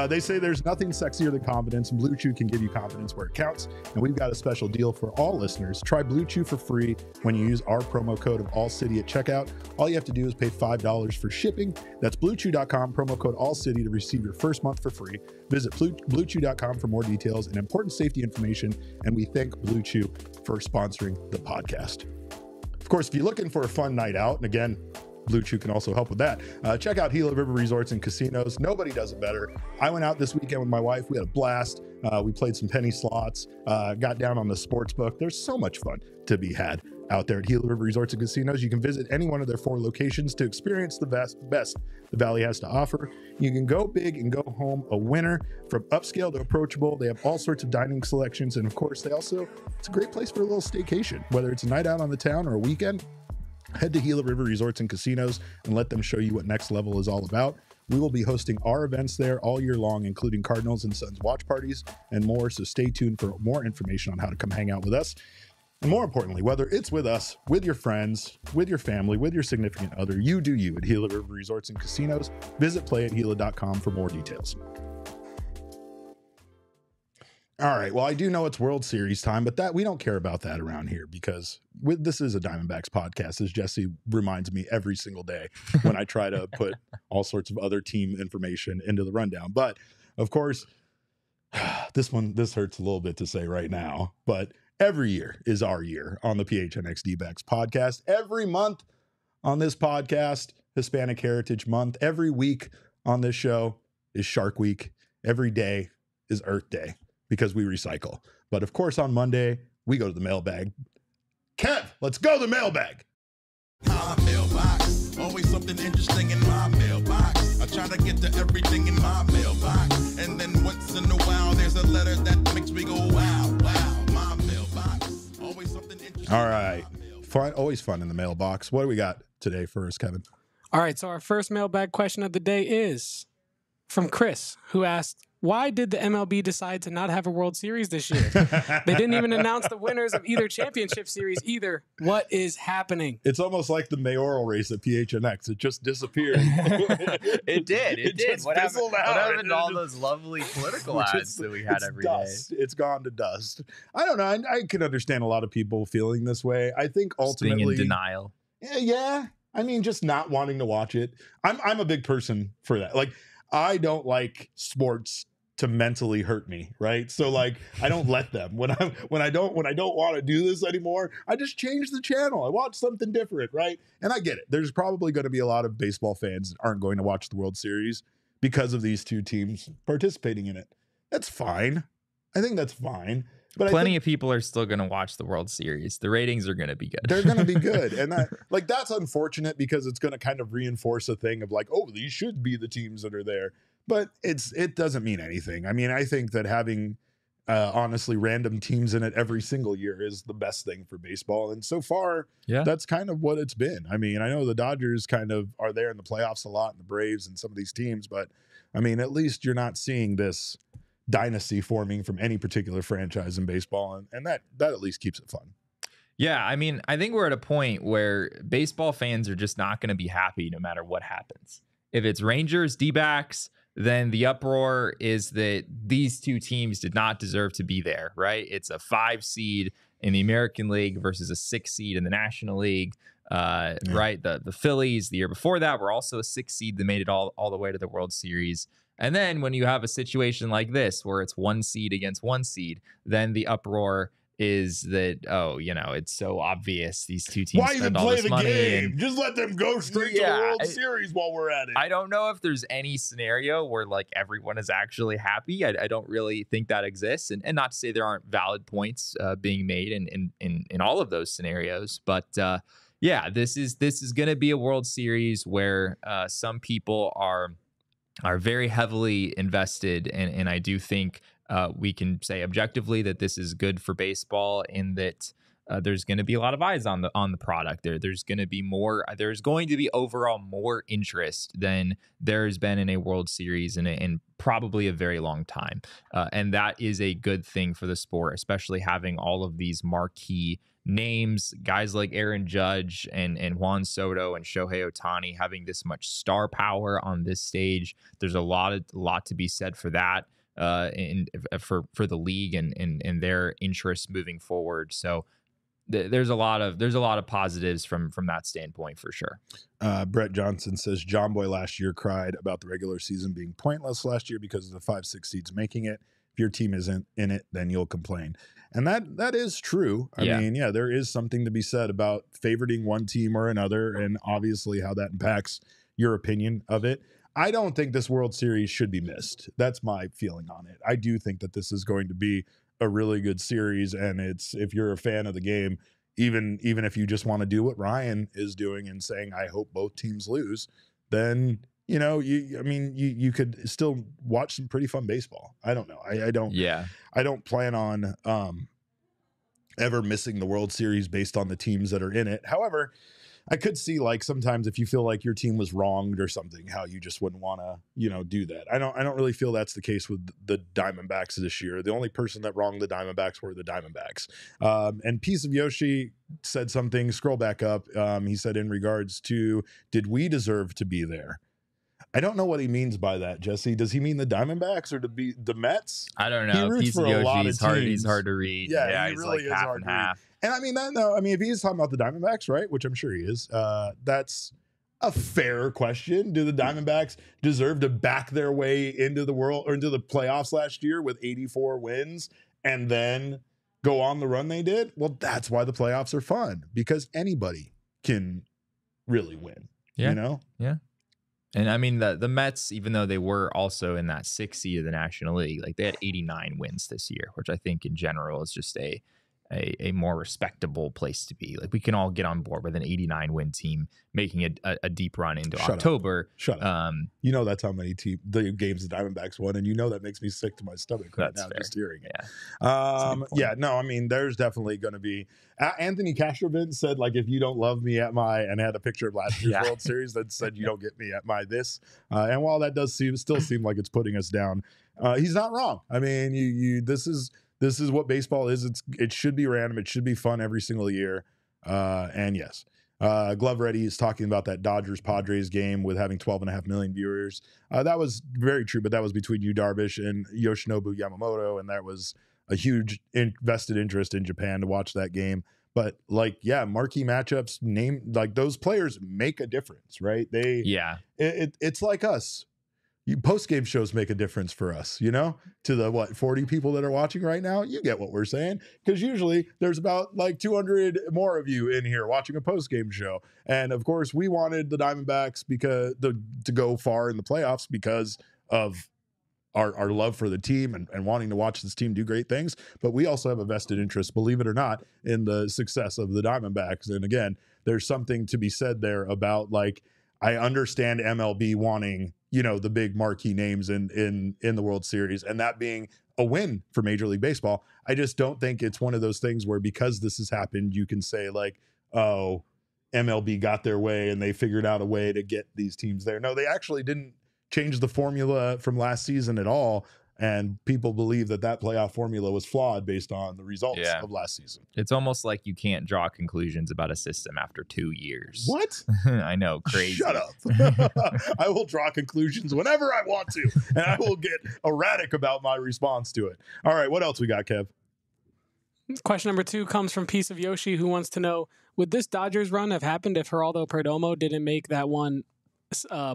Speaker 1: they say there's nothing sexier than confidence, and Blue Chew can give you confidence where it counts. And we've got a special deal for all listeners. Try Blue Chew for free when you use our promo code of ALLCITY at checkout. All you have to do is pay $5 for shipping. That's BlueChew.com, promo code ALLCITY to receive your first month for free. Visit BlueChew.com for more details and important safety information. And we thank Blue Chew for sponsoring the podcast. Of course, if you're looking for a fun night out, and again, Blue Chew can also help with that. Check out Gila River Resorts and Casinos. Nobody does it better. I went out this weekend with my wife. We had a blast. We played some penny slots, got down on the sports book. There's so much fun to be had out there at Gila River Resorts and Casinos. You can visit any one of their 4 locations to experience the best the Valley has to offer. You can go big and go home a winner. From upscale to approachable, they have all sorts of dining selections. And of course, it's a great place for a little staycation, whether it's a night out on the town or a weekend. Head to Gila River Resorts and Casinos and let them show you what Next Level is all about. We will be hosting our events there all year long, including Cardinals and Suns watch parties and more. So stay tuned for more information on how to come hang out with us. And more importantly, whether it's with us, with your friends, with your family, with your significant other, you do you at Gila River Resorts and Casinos. Visit playathila.com for more details. All right. Well, I do know it's World Series time, but we don't care about that around here, because this is a Diamondbacks podcast, as Jesse reminds me every single day when I try to put all sorts of other team information into the rundown. But of course, this hurts a little bit to say right now, but every year is our year on the PHNX D-backs podcast. Every month on this podcast, Hispanic Heritage Month. Every week on this show is Shark Week. Every day is Earth Day, because we recycle. But of course, on Monday, we go to the mailbag. Kev, let's go to the mailbag.
Speaker 4: My mailbox, always something interesting in my mailbox. I try to get to everything in my mailbox, and then once in a while, there's a letter that makes me go, wow, wow. My mailbox, always something interesting.
Speaker 1: All right. Fun, always fun in the mailbox. What do we got today for us, Kevin?
Speaker 3: All right, so our first mailbag question of the day is from Chris, who asked, why did the MLB decide to not have a World Series this year? They didn't even announce the winners of either championship series either. What is happening?
Speaker 1: It's almost like the mayoral race at PHNX. It just disappeared.
Speaker 2: It did. It did.
Speaker 1: just
Speaker 2: What happened,
Speaker 1: fizzled
Speaker 2: what
Speaker 1: out.
Speaker 2: happened to all those lovely political ads that we had every day?
Speaker 1: Dust. It's gone to dust. I don't know. I can understand a lot of people feeling this way. I think
Speaker 2: Just being
Speaker 1: ultimately,
Speaker 2: in denial.
Speaker 1: yeah. I mean, just not wanting to watch it. I'm a big person for that. Like, I don't like sports to mentally hurt me, right? So like, I don't let them. When I don't want to do this anymore, I just change the channel. I watch something different, right? And I get it. There's probably going to be a lot of baseball fans that aren't going to watch the World Series because of these two teams participating in it. That's fine. I think that's fine. But
Speaker 2: Plenty of people are still going to watch the World Series. The ratings are going to be good.
Speaker 1: They're going to be good. And that's unfortunate because it's going to kind of reinforce a thing of like, oh, these should be the teams that are there. But it doesn't mean anything. I mean, I think that having honestly random teams in it every single year is the best thing for baseball. And so far, that's kind of what it's been. I mean, I know the Dodgers kind of are there in the playoffs a lot and the Braves and some of these teams, but I mean, at least you're not seeing this dynasty forming from any particular franchise in baseball, and that at least keeps it fun.
Speaker 2: Yeah, I mean, I think we're at a point where baseball fans are just not going to be happy no matter what happens. If it's Rangers, D-backs, then the uproar is that these two teams did not deserve to be there, right? It's a 5 seed in the American League versus a 6 seed in the National League, right? The Phillies, the year before that, were also a 6 seed that made it all the way to the World Series. And then when you have a situation like this, where it's 1 seed against 1 seed, then the uproar is that, oh, you know, it's so obvious these two teams spend all this money.
Speaker 1: Game? Just let them go straight to the World Series while we're at it.
Speaker 2: I don't know if there's any scenario where like everyone is actually happy. I don't really think that exists. And not to say there aren't valid points being made in all of those scenarios. But yeah, this is going to be a World Series where some people are very heavily invested, and I do think we can say objectively that this is good for baseball in that there's going to be a lot of eyes on the product. There's going to be overall more interest than there's been in a World Series in probably a very long time, and that is a good thing for the sport, especially having all of these marquee names, guys like Aaron Judge and Juan Soto and Shohei Ohtani having this much star power on this stage. There's a lot to be said for that, and for the league and their interests moving forward. So there's a lot of positives from that standpoint for sure.
Speaker 1: Brett Johnson says John Boy last year cried about the regular season being pointless last year because of the 5-6 seeds making it. If your team isn't in it, then you'll complain. And that is true. I mean, there is something to be said about favoriting one team or another, and obviously how that impacts your opinion of it. I don't think this World Series should be missed. That's my feeling on it. I do think that this is going to be a really good series, and if you're a fan of the game, even if you just want to do what Ryan is doing and saying, I hope both teams lose, then you know, you could still watch some pretty fun baseball. I don't know. I don't plan on ever missing the World Series based on the teams that are in it. However, I could see like sometimes if you feel like your team was wronged or something, how you just wouldn't want to, do that. I don't really feel that's the case with the Diamondbacks this year. The only person that wronged the Diamondbacks were the Diamondbacks. And Piece of Yoshi said something, scroll back up. He said in regards to, did we deserve to be there? I don't know what he means by that, Jesse. Does he mean the Diamondbacks or the Mets?
Speaker 2: I don't know. Piece of Yoshi, he's hard to read.
Speaker 1: Yeah,
Speaker 2: he's
Speaker 1: really
Speaker 2: like half and half.
Speaker 1: And I mean, if he's talking about the Diamondbacks, right, which I'm sure he is, that's a fair question. Do the Diamondbacks deserve to back their way into the world or into the playoffs last year with 84 wins and then go on the run they did? Well, that's why the playoffs are fun, because anybody can really win.
Speaker 2: Yeah.
Speaker 1: You know?
Speaker 2: Yeah. And I mean, the Mets, even though they were also in that 6th seed of the National League, like they had 89 wins this year, which I think in general is just a a more respectable place to be. Like, we can all get on board with an 89 win team making a deep run into October.
Speaker 1: Shut up. You know that's how many the games the Diamondbacks won, and you know that makes me sick to my stomach right now just hearing it. No, I mean, there's definitely going to be. Anthony Castrovin said, like, if you don't love me at my, and had a picture of last year's World Series that said you don't get me at my this. And while that does still seem like it's putting us down, he's not wrong. I mean, this is what baseball is. It should be random. It should be fun every single year. And yes. Glove Ready is talking about that Dodgers-Padres game with having 12.5 million viewers. That was very true, but that was between Yu Darvish and Yoshinobu Yamamoto, and that was a huge invested interest in Japan to watch that game. But, like, yeah, marquee matchups, those players make a difference, right? It's like us. Post-game shows make a difference for us, you know, to the 40 people that are watching right now. You get what we're saying, because usually there's about like 200 more of you in here watching a post-game show. And of course, we wanted the Diamondbacks to go far in the playoffs because of our love for the team and wanting to watch this team do great things. But we also have a vested interest, believe it or not, in the success of the Diamondbacks. And again, there's something to be said there about, like, I understand MLB wanting, you know, the big marquee names in the World Series, and that being a win for Major League Baseball. I just don't think it's one of those things where, because this has happened, you can say, like, oh, MLB got their way and they figured out a way to get these teams there. No, they actually didn't change the formula from last season at all. And people believe that playoff formula was flawed based on the results of last season.
Speaker 2: It's almost like you can't draw conclusions about a system after 2 years.
Speaker 1: What?
Speaker 2: I know, crazy.
Speaker 1: Shut up. I will draw conclusions whenever I want to, and I will get erratic about my response to it. All right, what else we got, Kev?
Speaker 3: Question number 2 comes from Piece of Yoshi, who wants to know, would this Dodgers run have happened if Geraldo Perdomo didn't make that one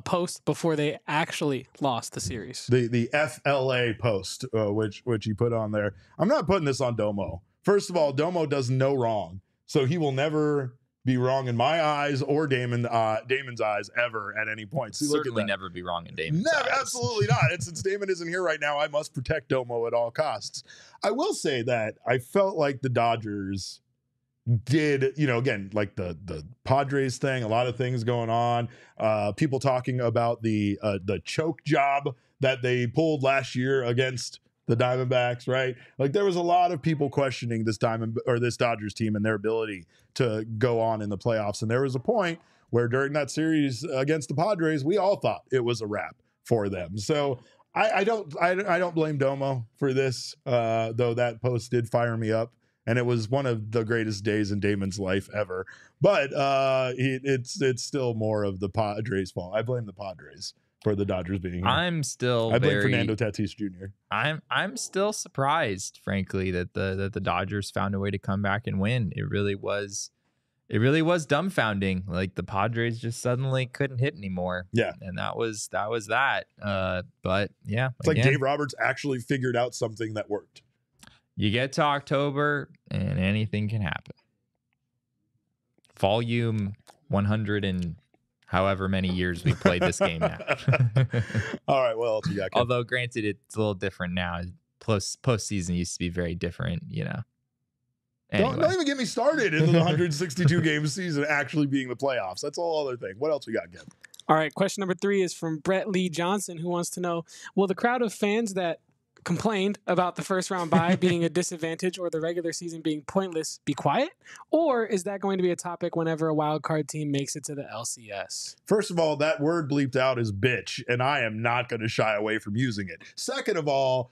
Speaker 3: post before they actually lost the series?
Speaker 1: The FLA post, which he put on there. I'm not putting this on Domo. First of all, Domo does no wrong, so he will never be wrong in my eyes or Damon's eyes ever at any point. See,
Speaker 2: certainly never be wrong in Damon's eyes.
Speaker 1: Absolutely not. And since Damon isn't here right now, I must protect Domo at all costs. I will say that I felt like the Dodgers did, you know, again, like the Padres thing, a lot of things going on, people talking about the choke job that they pulled last year against the Diamondbacks, right? Like, there was a lot of people questioning this Dodgers team and their ability to go on in the playoffs. And there was a point where during that series against the Padres, we all thought it was a wrap for them. So I don't blame Domo for this, though that post did fire me up. And it was one of the greatest days in Damon's life ever. But it's still more of the Padres' fault. I blame the Padres for the Dodgers being here. I blame Fernando Tatis Jr.
Speaker 2: I'm still surprised, frankly, that the Dodgers found a way to come back and win. It really was dumbfounding. Like, the Padres just suddenly couldn't hit anymore.
Speaker 1: Yeah.
Speaker 2: And that was that. But yeah.
Speaker 1: It's like Dave Roberts actually figured out something that worked.
Speaker 2: You get to October and anything can happen. Volume 100 and however many years we played this game now.
Speaker 1: All right, what else you got, Ken?
Speaker 2: Although, granted, it's a little different now. Postseason used to be very different, you know. Anyway.
Speaker 1: Don't even get me started into the 162 game season actually being the playoffs. That's a whole other thing. What else we got, Ken?
Speaker 3: All right, question number 3 is from Brett Lee Johnson, who wants to know, will the crowd of fans that complained about the first round bye being a disadvantage or the regular season being pointless be quiet? Or is that going to be a topic whenever a wild card team makes it to the LCS?
Speaker 1: First of all, that word bleeped out is bitch, and I am not going to shy away from using it. Second of all,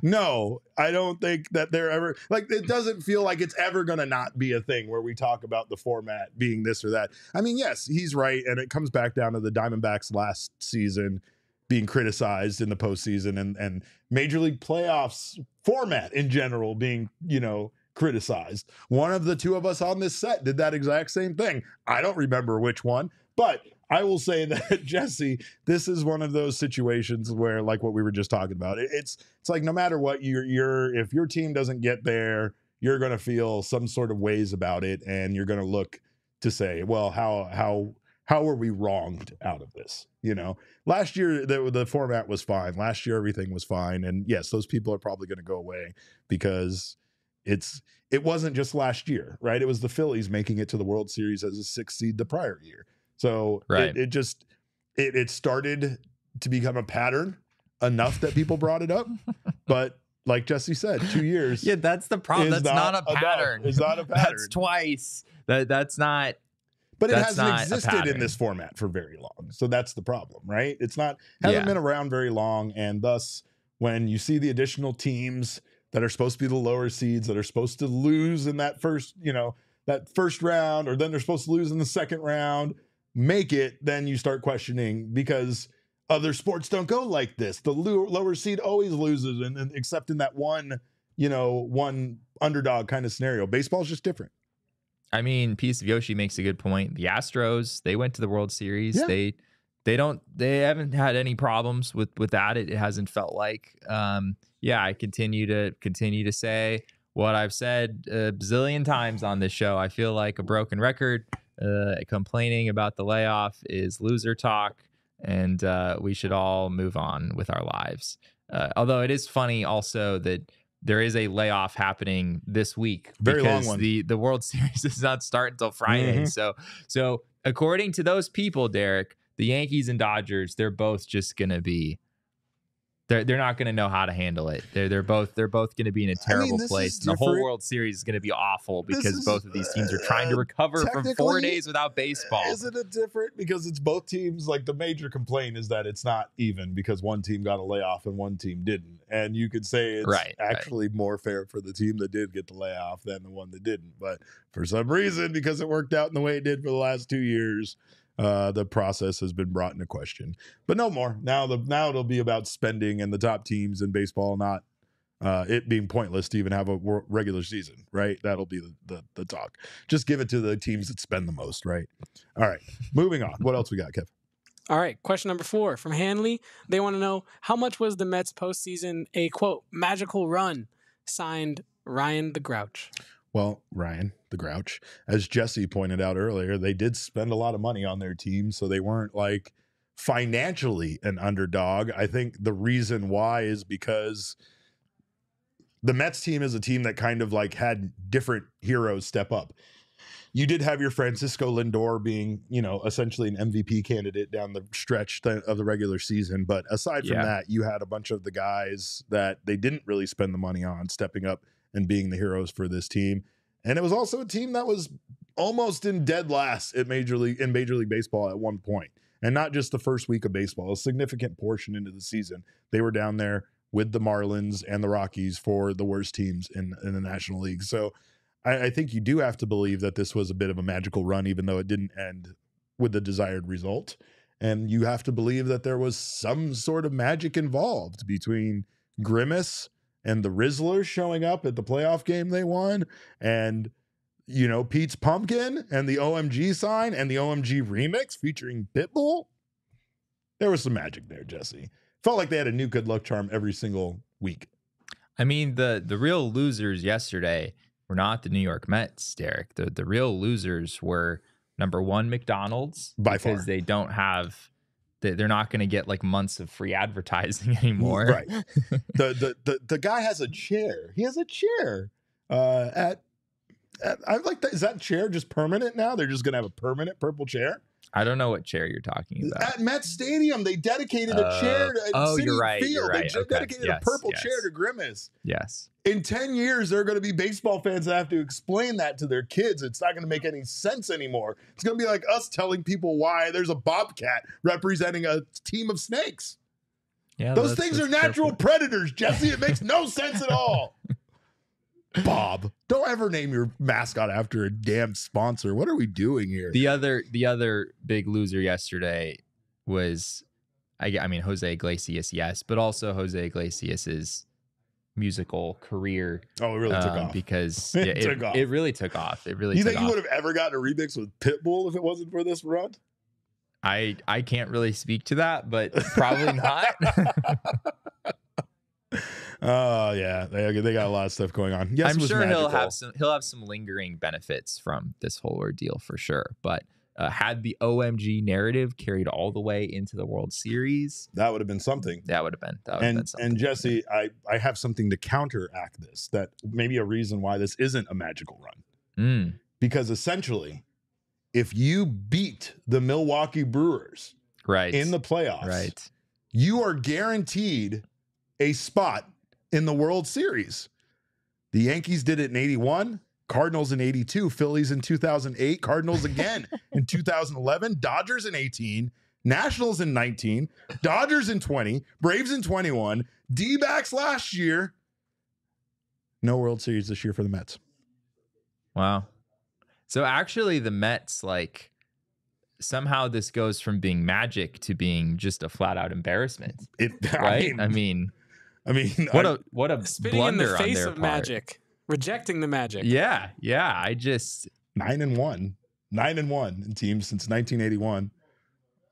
Speaker 1: no, I don't think that they're ever, like, it doesn't feel like it's ever going to not be a thing where we talk about the format being this or that. I mean, yes, he's right. And it comes back down to the Diamondbacks last season being criticized in the postseason and Major League playoffs format in general being, you know, criticized. One of the two of us on this set did that exact same thing. I don't remember which one, but I will say that, Jesse, this is one of those situations where, like what we were just talking about, it's like no matter what, if your team doesn't get there, you're going to feel some sort of ways about it, and you're going to look to say, well, how are we wronged out of this? You know, last year the format was fine. Last year everything was fine, and yes, those people are probably going to go away because it wasn't just last year, right? It was the Phillies making it to the World Series as a 6th seed the prior year. So
Speaker 2: Right.
Speaker 1: it started to become a pattern enough that people brought it up. But like Jesse said, 2 years.
Speaker 2: Yeah, that's the problem.
Speaker 1: is
Speaker 2: That's not a
Speaker 1: enough.
Speaker 2: pattern.
Speaker 1: It's not a pattern.
Speaker 2: That's twice. That's not.
Speaker 1: But it
Speaker 2: That's
Speaker 1: hasn't
Speaker 2: not a
Speaker 1: existed in
Speaker 2: pattern.
Speaker 1: this format for very long. So that's the problem, right? It's hasn't been around very long. And thus, when you see the additional teams that are supposed to be the lower seeds that are supposed to lose in that first round, or then they're supposed to lose in the second round, make it, then you start questioning, because other sports don't go like this. The lower seed always loses, and except in that one underdog kind of scenario. Baseball's just different.
Speaker 2: I mean, Piece of Yoshi makes a good point. The Astros, they went to the World Series.
Speaker 1: Yeah.
Speaker 2: They haven't had any problems with that. It hasn't felt like. I continue to say what I've said a bazillion times on this show. I feel like a broken record. Complaining about the layoff is loser talk, and we should all move on with our lives. Although it is funny also that there is a layoff happening this week.
Speaker 1: Very long
Speaker 2: because
Speaker 1: one.
Speaker 2: The World Series does not start until Friday.
Speaker 1: Mm-hmm.
Speaker 2: So according to those people, Derek, the Yankees and Dodgers, they're both just gonna be. They're not going to know how to handle it. They're both going to be in a terrible place. And the whole World Series is going to be awful because both of these teams are trying to recover from 4 days without baseball.
Speaker 1: Isn't it different? Because it's both teams. Like, the major complaint is that it's not even, because one team got a layoff and one team didn't. And you could say it's actually more fair for the team that did get the layoff than the one that didn't. But for some reason, because it worked out in the way it did for the last 2 years, the process has been brought into question. But no more. Now it'll be about spending and the top teams in baseball, not it being pointless to even have a regular season, right? That'll be the talk. Just give it to the teams that spend the most, right? All right, moving on. What else we got, Kev?
Speaker 3: All right, question number 4 from Hanley. They want to know, how much was the Mets postseason a, quote, magical run? Signed, Ryan the Grouch.
Speaker 1: Well, Ryan, the Grouch, as Jesse pointed out earlier, they did spend a lot of money on their team, so they weren't like financially an underdog. I think the reason why is because the Mets team is a team that kind of like had different heroes step up. You did have your Francisco Lindor being, essentially an MVP candidate down the stretch of the regular season. But aside from that, you had a bunch of the guys that they didn't really spend the money on stepping up and being the heroes for this team. And it was also a team that was almost in dead last in Major League Baseball at one point. And not just the first week of baseball, a significant portion into the season. They were down there with the Marlins and the Rockies for the worst teams in the National League. So I think you do have to believe that this was a bit of a magical run, even though it didn't end with the desired result. And you have to believe that there was some sort of magic involved between Grimace and the Rizzlers showing up at the playoff game they won, and Pete's Pumpkin and the OMG sign and the OMG remix featuring Pitbull. There was some magic there, Jesse. Felt like they had a new good luck charm every single week.
Speaker 2: I mean, the real losers yesterday were not the New York Mets, Derek. The real losers were, number one, McDonald's,
Speaker 1: By
Speaker 2: because
Speaker 1: far.
Speaker 2: they don't have. They're not going to get like months of free advertising anymore.
Speaker 1: Right. The guy has a chair. He has a chair at I like that. Is that chair just permanent now? They're just going to have a permanent purple chair?
Speaker 2: I don't know what chair you're talking about.
Speaker 1: At Met Stadium, they dedicated a chair to Citi
Speaker 2: you're right.
Speaker 1: Field.
Speaker 2: You're right.
Speaker 1: They dedicated a purple chair to Grimace.
Speaker 2: Yes.
Speaker 1: In 10 years, there are going to be baseball fans that have to explain that to their kids. It's not going to make any sense anymore. It's going to be like us telling people why there's a bobcat representing a team of snakes.
Speaker 2: Yeah,
Speaker 1: Those things are natural predators, Jesse. It makes no sense at all. Bob, don't ever name your mascot after a damn sponsor. What are we doing here?
Speaker 2: The other big loser yesterday was, I mean, Jose Iglesias, yes, but also Jose Iglesias's musical career.
Speaker 1: Oh, it really took off.
Speaker 2: Because
Speaker 1: took off.
Speaker 2: It really took off. It really
Speaker 1: You
Speaker 2: took
Speaker 1: think
Speaker 2: off.
Speaker 1: you would have ever gotten a remix with Pitbull if it wasn't for this run?
Speaker 2: I can't really speak to that, but probably not.
Speaker 1: Oh yeah, they got a lot of stuff going on. Yes,
Speaker 2: I'm
Speaker 1: it was
Speaker 2: sure
Speaker 1: magical.
Speaker 2: he'll have some lingering benefits from this whole ordeal for sure. But had the OMG narrative carried all the way into the World Series,
Speaker 1: That would have been something.
Speaker 2: that would have been something.
Speaker 1: And Jesse, I have something to counteract this, that maybe a reason why this isn't a magical run. Because essentially, if you beat the Milwaukee Brewers
Speaker 2: Right.
Speaker 1: in the playoffs,
Speaker 2: Right.
Speaker 1: you are guaranteed a spot in the World Series. The Yankees did it in 81, Cardinals in 82, Phillies in 2008, Cardinals again in 2011, Dodgers in 18, Nationals in 19, Dodgers in 20, Braves in 21, D-backs last year. No World Series this year for the Mets.
Speaker 2: Wow. So actually the Mets, like, somehow this goes from being magic to being just a flat out embarrassment. Right? I mean, what a
Speaker 3: Spitting in
Speaker 2: blunder
Speaker 3: the
Speaker 2: on
Speaker 3: face
Speaker 2: their
Speaker 3: of
Speaker 2: part.
Speaker 3: magic, rejecting the magic.
Speaker 2: Yeah. I just
Speaker 1: 9-1 in teams since 1981.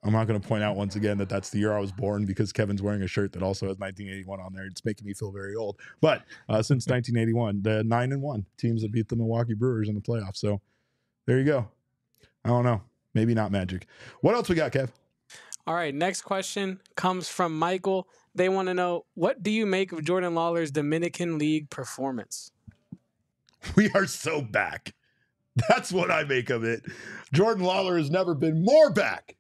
Speaker 1: I'm not going to point out once again that that's the year I was born because Kevin's wearing a shirt that also has 1981 on there. It's making me feel very old. But since 1981, the 9-1 teams that beat the Milwaukee Brewers in the playoffs. So there you go. I don't know. Maybe not magic. What else we got, Kev?
Speaker 3: All right, next question comes from Michael. They want to know, what do you make of Jordan Lawler's Dominican League performance?
Speaker 1: We are so back. That's what I make of it. Jordan Lawler has never been more back.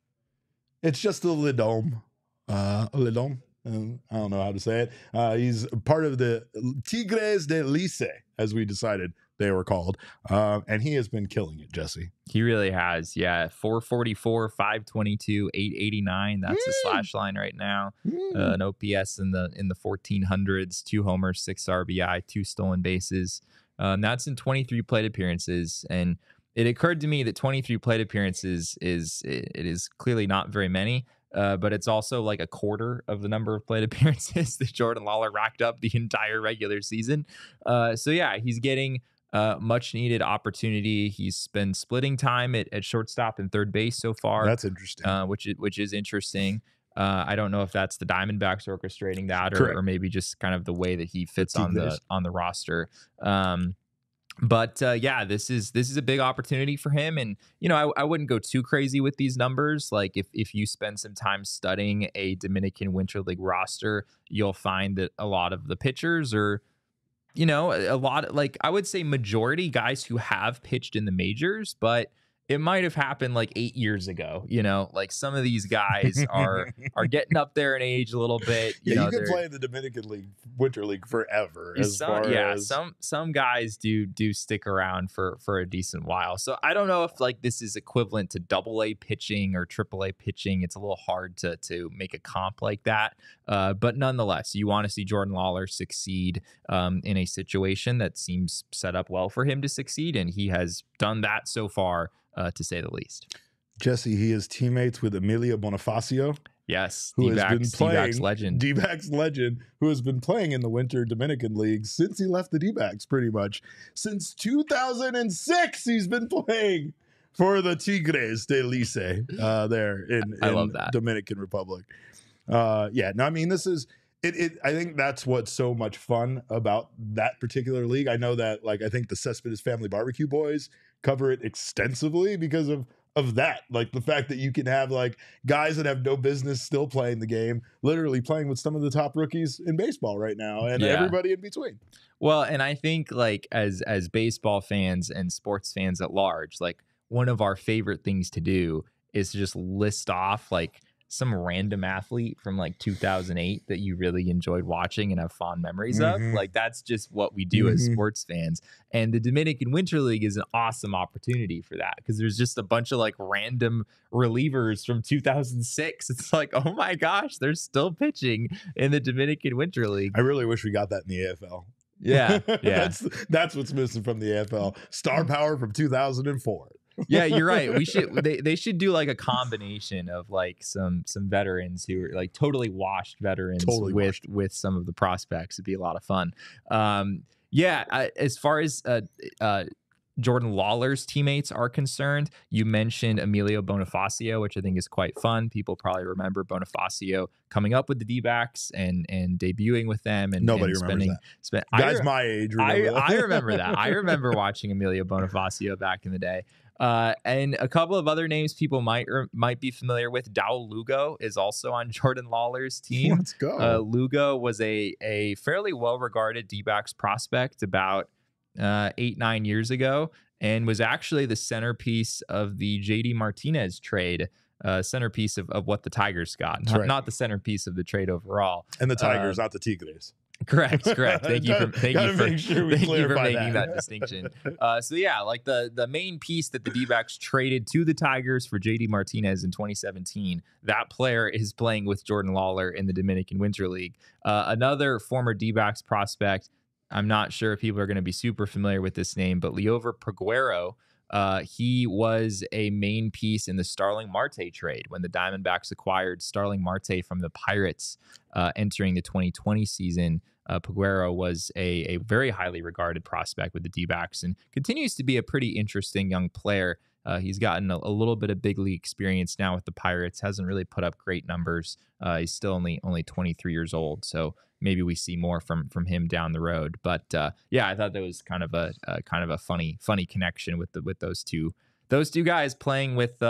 Speaker 1: It's just a Lidom. I don't know how to say it. He's part of the Tigres de Lice, as we decided they were called. And he has been killing it, Jesse.
Speaker 2: He really has. Yeah. 444, 522, 889. That's the slash line right now. An OPS in the 1400s, 2 homers, 6 RBI, 2 stolen bases. That's in 23 plate appearances. And it occurred to me that 23 plate appearances is clearly not very many. But it's also like a quarter of the number of plate appearances that Jordan Lawler racked up the entire regular season. So yeah, he's getting much needed opportunity. He's been splitting time at shortstop and third base so far.
Speaker 1: That's interesting.
Speaker 2: Which is interesting. I don't know if that's the Diamondbacks orchestrating that, or maybe just kind of the way that he fits on the roster. But yeah, this is a big opportunity for him. And, you know, I wouldn't go too crazy with these numbers. Like if you spend some time studying a Dominican Winter League roster, you'll find that a lot of the pitchers are, you know, a lot, like I would say majority guys who have pitched in the majors, but it might have happened like 8 years ago. You know, like some of these guys are getting up there in age a little bit. You know,
Speaker 1: you can play in the Dominican League, Winter League forever.
Speaker 2: Some guys do stick around for a decent while. So I don't know if like this is equivalent to AA pitching or AAA pitching. It's a little hard to make a comp like that. But nonetheless, you want to see Jordan Lawler succeed in a situation that seems set up well for him to succeed, and he has done that so far. To say the least.
Speaker 1: Jesse, he is teammates with Emilio Bonifacio.
Speaker 2: Yes,
Speaker 1: who has been playing,
Speaker 2: D-backs legend.
Speaker 1: D-backs legend, who has been playing in the Winter Dominican League since he left the D-backs, pretty much. Since 2006, he's been playing for the Tigres de Lice there in Dominican Republic. Yeah, no, I mean, this is... I think that's what's so much fun about that particular league. I know that, like, I think the Cespedes Family Barbecue Boys cover it extensively because of that. Like the fact that you can have like guys that have no business still playing the game, literally playing with some of the top rookies in baseball right now, and everybody in between.
Speaker 2: Well, and I think like as baseball fans and sports fans at large, like one of our favorite things to do is to just list off like some random athlete from like 2008 that you really enjoyed watching and have fond memories of. Like that's just what we do as sports fans. And the Dominican Winter League is an awesome opportunity for that because there's just a bunch of like random relievers from 2006. It's like, oh my gosh, they're still pitching in the Dominican Winter League.
Speaker 1: I really wish we got that in the AFL.
Speaker 2: Yeah.
Speaker 1: That's what's missing from the AFL. Star power from 2004.
Speaker 2: Yeah, you're right. They should do like a combination of like some veterans who are like totally washed veterans with some of the prospects. It'd be a lot of fun. As far as Jordan Lawler's teammates are concerned, you mentioned Emilio Bonifacio, which I think is quite fun. People probably remember Bonifacio coming up with the D-backs and debuting with them. And
Speaker 1: nobody remembers that. Guys my age remember that.
Speaker 2: I remember that. I remember watching Emilio Bonifacio back in the day. And a couple of other names people might be familiar with. Dowell Lugo is also on Jordan Lawler's team.
Speaker 1: Let's go.
Speaker 2: Lugo was a fairly well-regarded D-backs prospect about 8-9 years ago, and was actually the centerpiece of the JD Martinez trade. Centerpiece of what the Tigers got, not the centerpiece of the trade overall.
Speaker 1: And the Tigers, not the Tigres.
Speaker 2: Correct. Thank you for making
Speaker 1: that.
Speaker 2: that distinction. So yeah, like the main piece that the D-backs traded to the Tigers for JD Martinez in 2017, that player is playing with Jordan Lawler in the Dominican Winter League. Another former D-backs prospect, I'm not sure if people are going to be super familiar with this name, but Liover Peguero. He was a main piece in the Starling Marte trade when the Diamondbacks acquired Starling Marte from the Pirates entering the 2020 season. Peguero was a very highly regarded prospect with the D-backs and continues to be a pretty interesting young player. He's gotten a little bit of big league experience now with the Pirates, hasn't really put up great numbers. He's still only 23 years old, so maybe we see more from him down the road. But yeah, I thought that was kind of a funny connection with those two guys playing with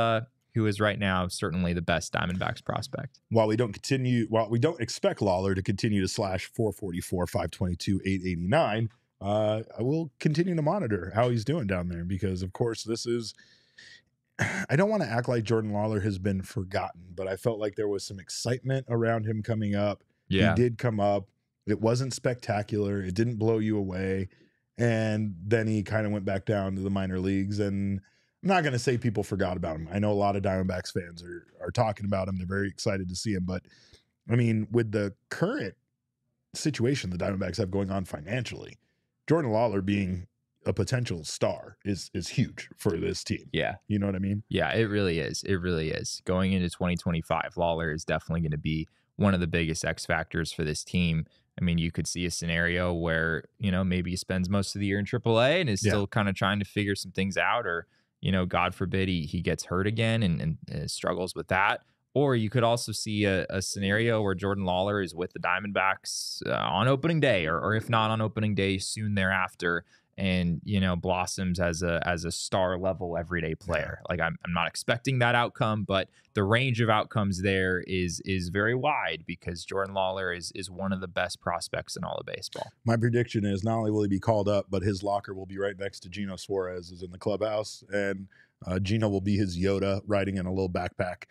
Speaker 2: who is right now certainly the best Diamondbacks prospect.
Speaker 1: While we don't expect Lawler to continue to slash 444, 522, 889, I will continue to monitor how he's doing down there, because of course I don't want to act like Jordan Lawler has been forgotten, but I felt like there was some excitement around him coming up.
Speaker 2: Yeah.
Speaker 1: He did come up. It wasn't spectacular. It didn't blow you away. And then he kind of went back down to the minor leagues. And I'm not going to say people forgot about him. I know a lot of Diamondbacks fans are talking about him. They're very excited to see him. But, I mean, with the current situation the Diamondbacks have going on financially, Jordan Lawler being a potential star is huge for this team.
Speaker 2: Yeah.
Speaker 1: You know what I mean?
Speaker 2: Yeah, it really is. It really is. Going into 2025, Lawler is definitely going to be one of the biggest X factors for this team. I mean, you could see a scenario where, maybe he spends most of the year in AAA and is still kind of trying to figure some things out, or, God forbid he gets hurt again and struggles with that. Or you could also see a scenario where Jordan Lawler is with the Diamondbacks on opening day, or if not on opening day, soon thereafter, and blossoms as a star level everyday player. Like I'm not expecting that outcome, but the range of outcomes there is very wide, because Jordan Lawler is one of the best prospects in all of baseball.
Speaker 1: My prediction is not only will he be called up, but his locker will be right next to Gino Suarez is in the clubhouse, and Gino will be his Yoda, riding in a little backpack,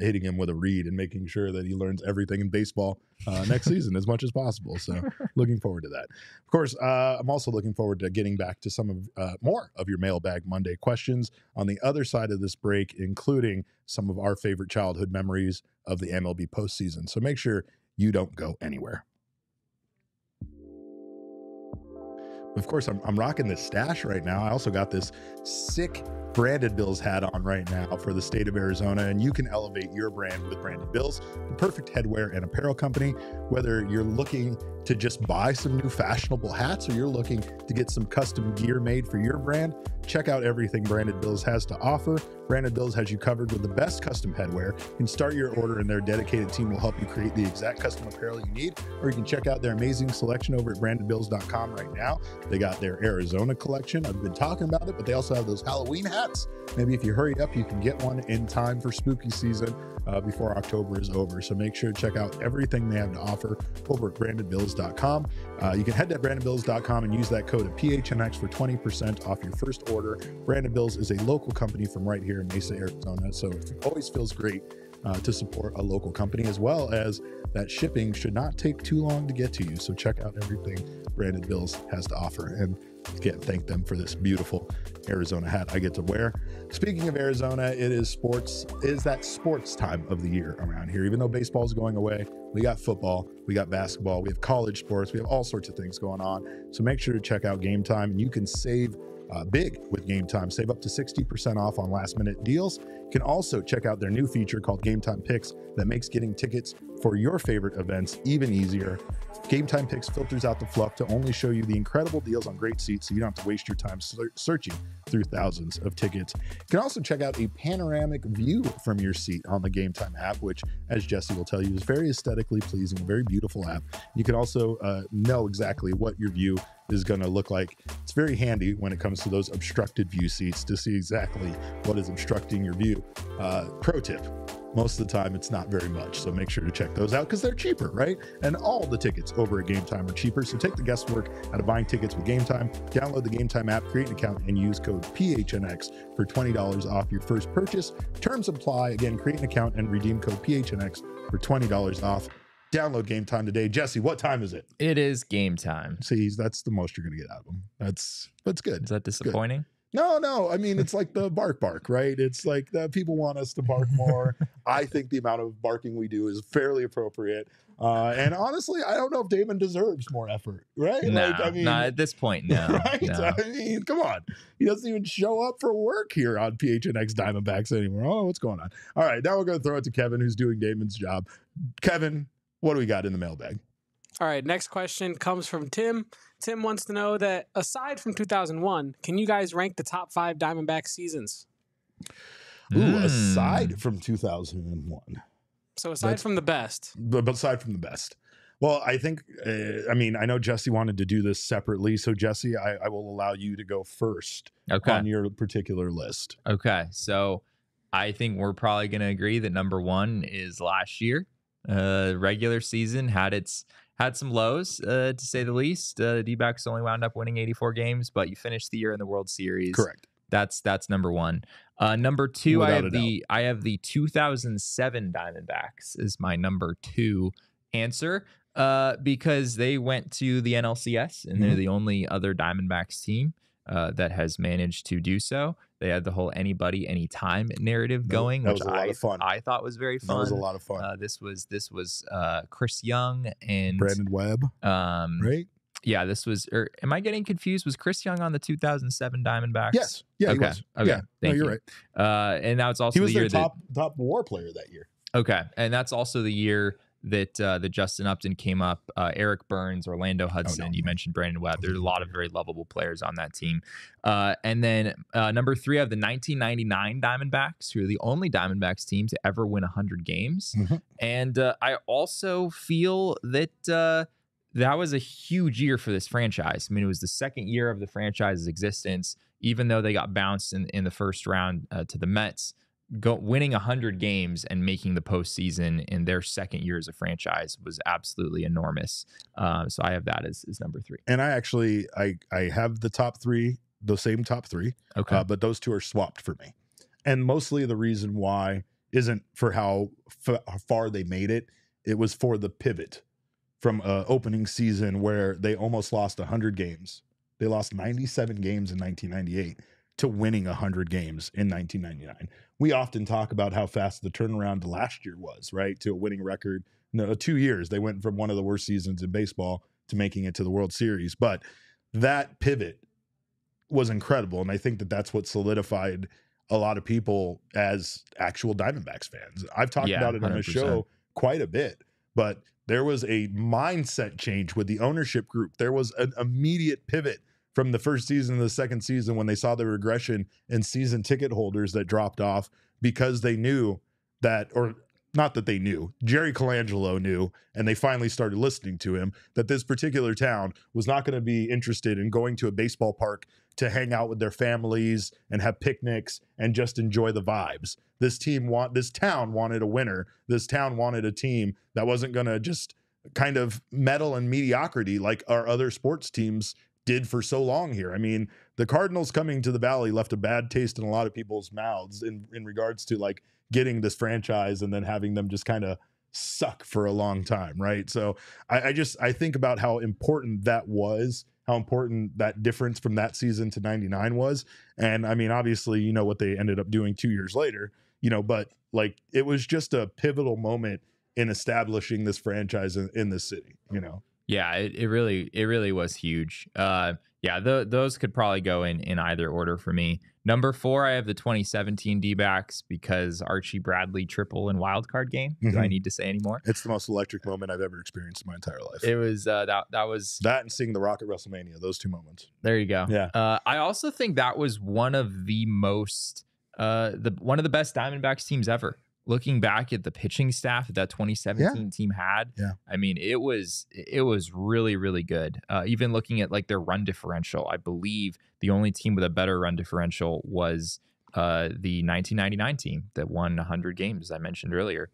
Speaker 1: hitting him with a reed and making sure that he learns everything in baseball next season as much as possible. So looking forward to that. Of course, I'm also looking forward to getting back to some of more of your Mailbag Monday questions on the other side of this break, including some of our favorite childhood memories of the MLB postseason. So make sure you don't go anywhere. Of course, I'm rocking this stash right now. I also got this sick Branded Bills hat on right now for the state of Arizona, and you can elevate your brand with Branded Bills, the perfect headwear and apparel company. Whether you're looking to just buy some new fashionable hats or you're looking to get some custom gear made for your brand, check out everything Branded Bills has to offer. Branded Bills has you covered with the best custom headwear. You can start your order and their dedicated team will help you create the exact custom apparel you need, or you can check out their amazing selection over at brandedbills.com right now. They got their Arizona collection. I've been talking about it, but they also have those Halloween hats. Maybe if you hurry up, you can get one in time for spooky season before October is over. So make sure to check out everything they have to offer over at brandedbills.com. You can head to brandedbills.com and use that code of PHNX for 20% off your first order. Branded Bills is a local company from right here in Mesa, Arizona. So it always feels great to support a local company, as well as that shipping should not take too long to get to you. So check out everything Branded Bills has to offer. And again, thank them for this beautiful Arizona hat I get to wear. Speaking of Arizona, it is that sports time of the year around here. Even though baseball's going away, we got football, we got basketball, we have college sports, we have all sorts of things going on. So make sure to check out Game Time, and you can save big with Game Time. Save up to 60% off on last minute deals. You can also check out their new feature called Game Time Picks that makes getting tickets for your favorite events even easier. Game Time Picks filters out the fluff to only show you the incredible deals on great seats, so you don't have to waste your time searching through thousands of tickets. You can also check out a panoramic view from your seat on the Game Time app, which, as Jesse will tell you, is very aesthetically pleasing, a very beautiful app. You can also know exactly what your view is going to look like. It's very handy when it comes to those obstructed view seats to see exactly what is obstructing your view. Pro tip. Most of the time, it's not very much, so make sure to check those out because they're cheaper, right? And all the tickets over at Game Time are cheaper, so take the guesswork out of buying tickets with Game Time. Download the Game Time app, create an account, and use code PHNX for $20 off your first purchase. Terms apply. Again, create an account and redeem code PHNX for $20 off. Download Game Time today. Jesse, what time is it?
Speaker 2: It is game time.
Speaker 1: See, that's the most you're going to get out of them. That's good.
Speaker 2: Is that disappointing?
Speaker 1: No. I mean, it's like the bark, right? It's like people want us to bark more. I think the amount of barking we do is fairly appropriate. And honestly, I don't know if Damon deserves more effort, right?
Speaker 2: No,
Speaker 1: I mean,
Speaker 2: not at this point, no.
Speaker 1: Right?
Speaker 2: No.
Speaker 1: I mean, come on. He doesn't even show up for work here on PHNX Diamondbacks anymore. Oh, what's going on? All right, now we're going to throw it to Kevin, who's doing Damon's job. Kevin, what do we got in the mailbag?
Speaker 3: All right, next question comes from Tim. Tim wants to know that aside from 2001, can you guys rank the top 5 Diamondback seasons?
Speaker 1: Aside from 2001.
Speaker 3: So aside from the best.
Speaker 1: But aside from the best. Well, I think, I know Jesse wanted to do this separately. So, Jesse, I will allow you to go first on your particular list.
Speaker 2: Okay. So I think we're probably going to agree that number 1 is last year. Regular season had some lows, to say the least. D-backs only wound up winning 84 games, but you finished the year in the World Series.
Speaker 1: Correct.
Speaker 2: That's number 1. Number 2,
Speaker 1: Without
Speaker 2: I have the 2007 Diamondbacks is my number 2 answer, because they went to the NLCS and they're the only other Diamondbacks team that has managed to do so. They had the whole anybody, anytime narrative going, which I thought was very fun.
Speaker 1: That was a lot of fun.
Speaker 2: This was Chris Young and
Speaker 1: Brandon Webb, right?
Speaker 2: Yeah, this was. Or am I getting confused? Was Chris Young on the 2007 Diamondbacks?
Speaker 1: Yes. Yeah.
Speaker 2: Okay.
Speaker 1: He was.
Speaker 2: Okay.
Speaker 1: Yeah.
Speaker 2: Thank
Speaker 1: you're
Speaker 2: you.
Speaker 1: right.
Speaker 2: And that was also
Speaker 1: he was
Speaker 2: the year
Speaker 1: their top WAR player that year.
Speaker 2: Okay, and that's also the year that Justin Upton came up. Eric Burns, Orlando Hudson. You mentioned Brandon Webb. There's a lot of very lovable players on that team. And then number 3, I have the 1999 Diamondbacks, who are the only Diamondbacks team to ever win 100 games. And I also feel that that was a huge year for this franchise. I mean, it was the second year of the franchise's existence, even though they got bounced in the first round to the Mets. Winning 100 games and making the postseason in their second year as a franchise was absolutely enormous. So I have that as number 3.
Speaker 1: And I have the top 3, the same top 3.
Speaker 2: Okay.
Speaker 1: But those 2 are swapped for me. And mostly the reason why isn't for how far they made it. It was for the pivot from opening season where they almost lost 100 games. They lost 97 games in 1998 to winning 100 games in 1999. We often talk about how fast the turnaround to last year was, right? To a winning record. No, 2 years. They went from one of the worst seasons in baseball to making it to the World Series. But that pivot was incredible. And I think that that's what solidified a lot of people as actual Diamondbacks fans. I've talked about it on the show quite a bit, but there was a mindset change with the ownership group. There was an immediate pivot from the first season to the second season when they saw the regression in season ticket holders that dropped off because they knew that, or not that they knew, Jerry Colangelo knew, and they finally started listening to him, that this particular town was not going to be interested in going to a baseball park to hang out with their families and have picnics and just enjoy the vibes. This town wanted a winner. This town wanted a team that wasn't going to just kind of meddle in mediocrity like our other sports teams did for so long here. I mean, the Cardinals coming to the Valley left a bad taste in a lot of people's mouths in regards to like getting this franchise and then having them just kind of suck for a long time, right? So I think about how important that was, how important that difference from that season to 99 was. And I mean, obviously, you know what they ended up doing 2 years later, you know, but like it was just a pivotal moment in establishing this franchise in this city, you know?
Speaker 2: Yeah, it really was huge. Those could probably go in either order for me. Number 4, I have the 2017 D-backs because Archie Bradley triple and wild card game. Do I need to say any more?
Speaker 1: It's the most electric moment I've ever experienced in my entire life.
Speaker 2: It was that was
Speaker 1: that and seeing The Rock at WrestleMania. Those 2 moments.
Speaker 2: There you go.
Speaker 1: Yeah.
Speaker 2: I also think that was one of the most one of the best Diamondbacks teams ever. looking back at the pitching staff that 2017 team had, I mean, it was really, really good. Even looking at like their run differential, I believe the only team with a better run differential was the 1999 team that won 100 games, as I mentioned earlier.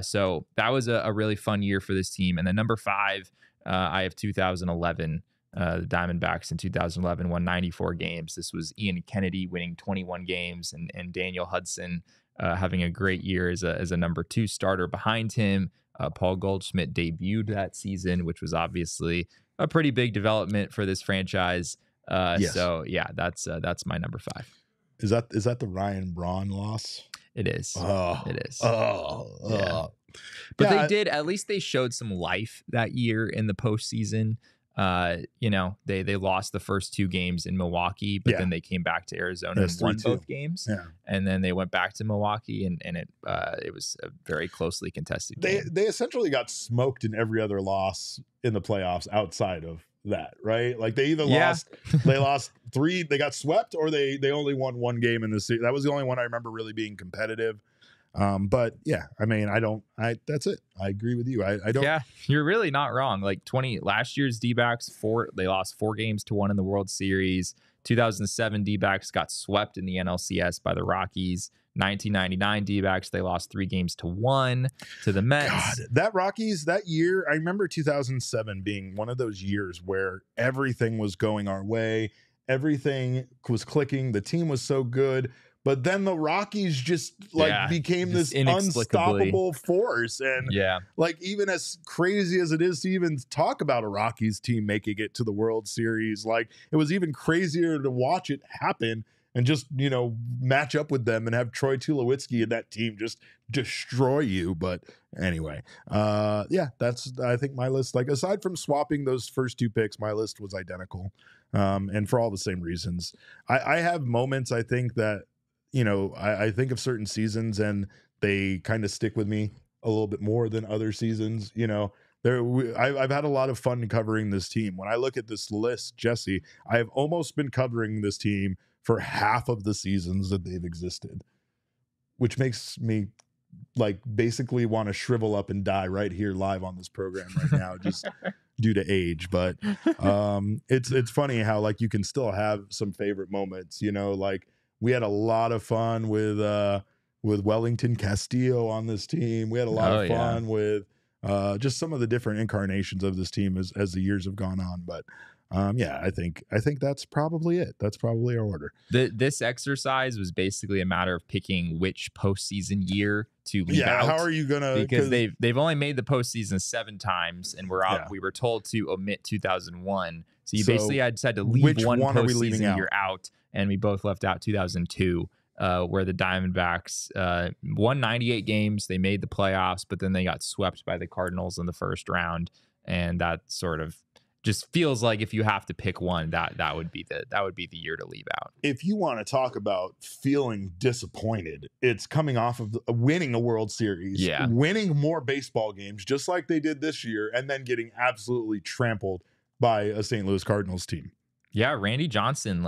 Speaker 2: So that was a really fun year for this team. And then number 5, I have 2011. The Diamondbacks in 2011 won 94 games. This was Ian Kennedy winning 21 games and Daniel Hudson having a great year as a number 2 starter behind him. Paul Goldschmidt debuted that season, which was obviously a pretty big development for this franchise. So yeah, that's my number 5.
Speaker 1: Is that the Ryan Braun loss?
Speaker 2: It is. It is. But they did, at least they showed some life that year in the postseason. They lost the first 2 games in Milwaukee, but then they came back to Arizona and won both games. Yeah. And then they went back to Milwaukee and it was a very closely contested game.
Speaker 1: They essentially got smoked in every other loss in the playoffs outside of that, right? Like they either lost 3, they got swept, or they only won 1 game in the season. That was the only one I remember really being competitive. But yeah, I mean, that's it. I agree with you. I don't.
Speaker 2: Yeah, you're really not wrong. Like last year's D-backs, they lost 4 games to 1 in the World Series. 2007 D-backs got swept in the NLCS by the Rockies. 1999 D-backs, they lost 3 games to 1 to the Mets.
Speaker 1: God, that Rockies, that year, I remember 2007 being one of those years where everything was going our way. Everything was clicking. The team was so good. But then the Rockies just became this unstoppable force. And like, even as crazy as it is to even talk about a Rockies team making it to the World Series, like it was even crazier to watch it happen and just, match up with them and have Troy Tulowitzki and that team just destroy you. But anyway, that's, I think, my list. Like, aside from swapping those first 2 picks, my list was identical. And for all the same reasons. I have moments, I think, that, I think of certain seasons and they kind of stick with me a little bit more than other seasons. I've had a lot of fun covering this team. When I look at this list, Jesse, I have almost been covering this team for half of the seasons that they've existed, which makes me like basically want to shrivel up and die right here live on this program right now, just due to age. But it's funny how like you can still have some favorite moments, like we had a lot of fun with Wellington Castillo on this team. We had a lot of fun with just some of the different incarnations of this team as the years have gone on. But I think that's probably it. That's probably our order.
Speaker 2: This exercise was basically a matter of picking which postseason year to leave out.
Speaker 1: How are you gonna?
Speaker 2: Because they've only made the postseason 7 times, and we were told to omit 2001. So you basically had to leave one postseason year out, and we both left out 2002. Where the Diamondbacks won 98 games. They made the playoffs, but then they got swept by the Cardinals in the first round. And that sort of just feels like if you have to pick one, that would be the year to leave out.
Speaker 1: If you want to talk about feeling disappointed, it's coming off of winning a World Series, winning more baseball games, just like they did this year, and then getting absolutely trampled by a St. Louis Cardinals team.
Speaker 2: Yeah, Randy Johnson,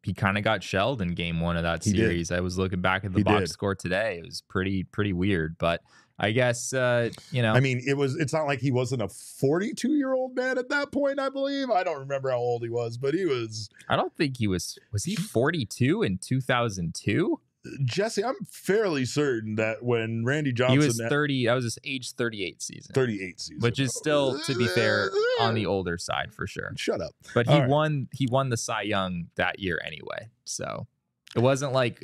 Speaker 2: he kind of got shelled in game 1 of that series. I was looking back at the box score today. It was pretty weird, but I guess, I
Speaker 1: mean, it's not like he wasn't a 42-year-old man at that point, I believe. I don't remember how old he was, but he was.
Speaker 2: I don't think he was he 42 in 2002?
Speaker 1: Jesse, I'm fairly certain that when Randy Johnson.
Speaker 2: He was 30. That was his age 38 season.
Speaker 1: 38 season.
Speaker 2: Which is still, to be fair, on the older side for sure.
Speaker 1: Shut up.
Speaker 2: But he won the Cy Young that year anyway. So it wasn't like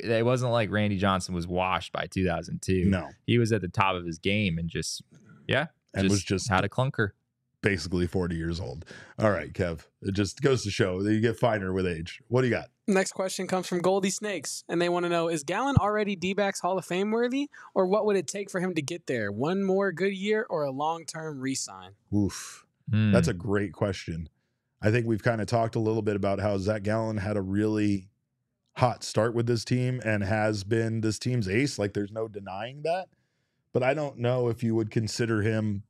Speaker 2: Randy Johnson was washed by 2002.
Speaker 1: No.
Speaker 2: He was at the top of his game and was just had a clunker.
Speaker 1: Basically 40 years old. All right, Kev. It just goes to show that you get finer with age. What do you got?
Speaker 3: Next question comes from Goldie Snakes, and they want to know, is Gallen already D-backs Hall of Fame worthy, or what would it take for him to get there? One more good year or a long-term re-sign?
Speaker 1: Oof. That's a great question. I think we've kind of talked a little bit about how Zach Gallen had a really hot start with this team and has been this team's ace. Like, there's no denying that. But I don't know if you would consider him.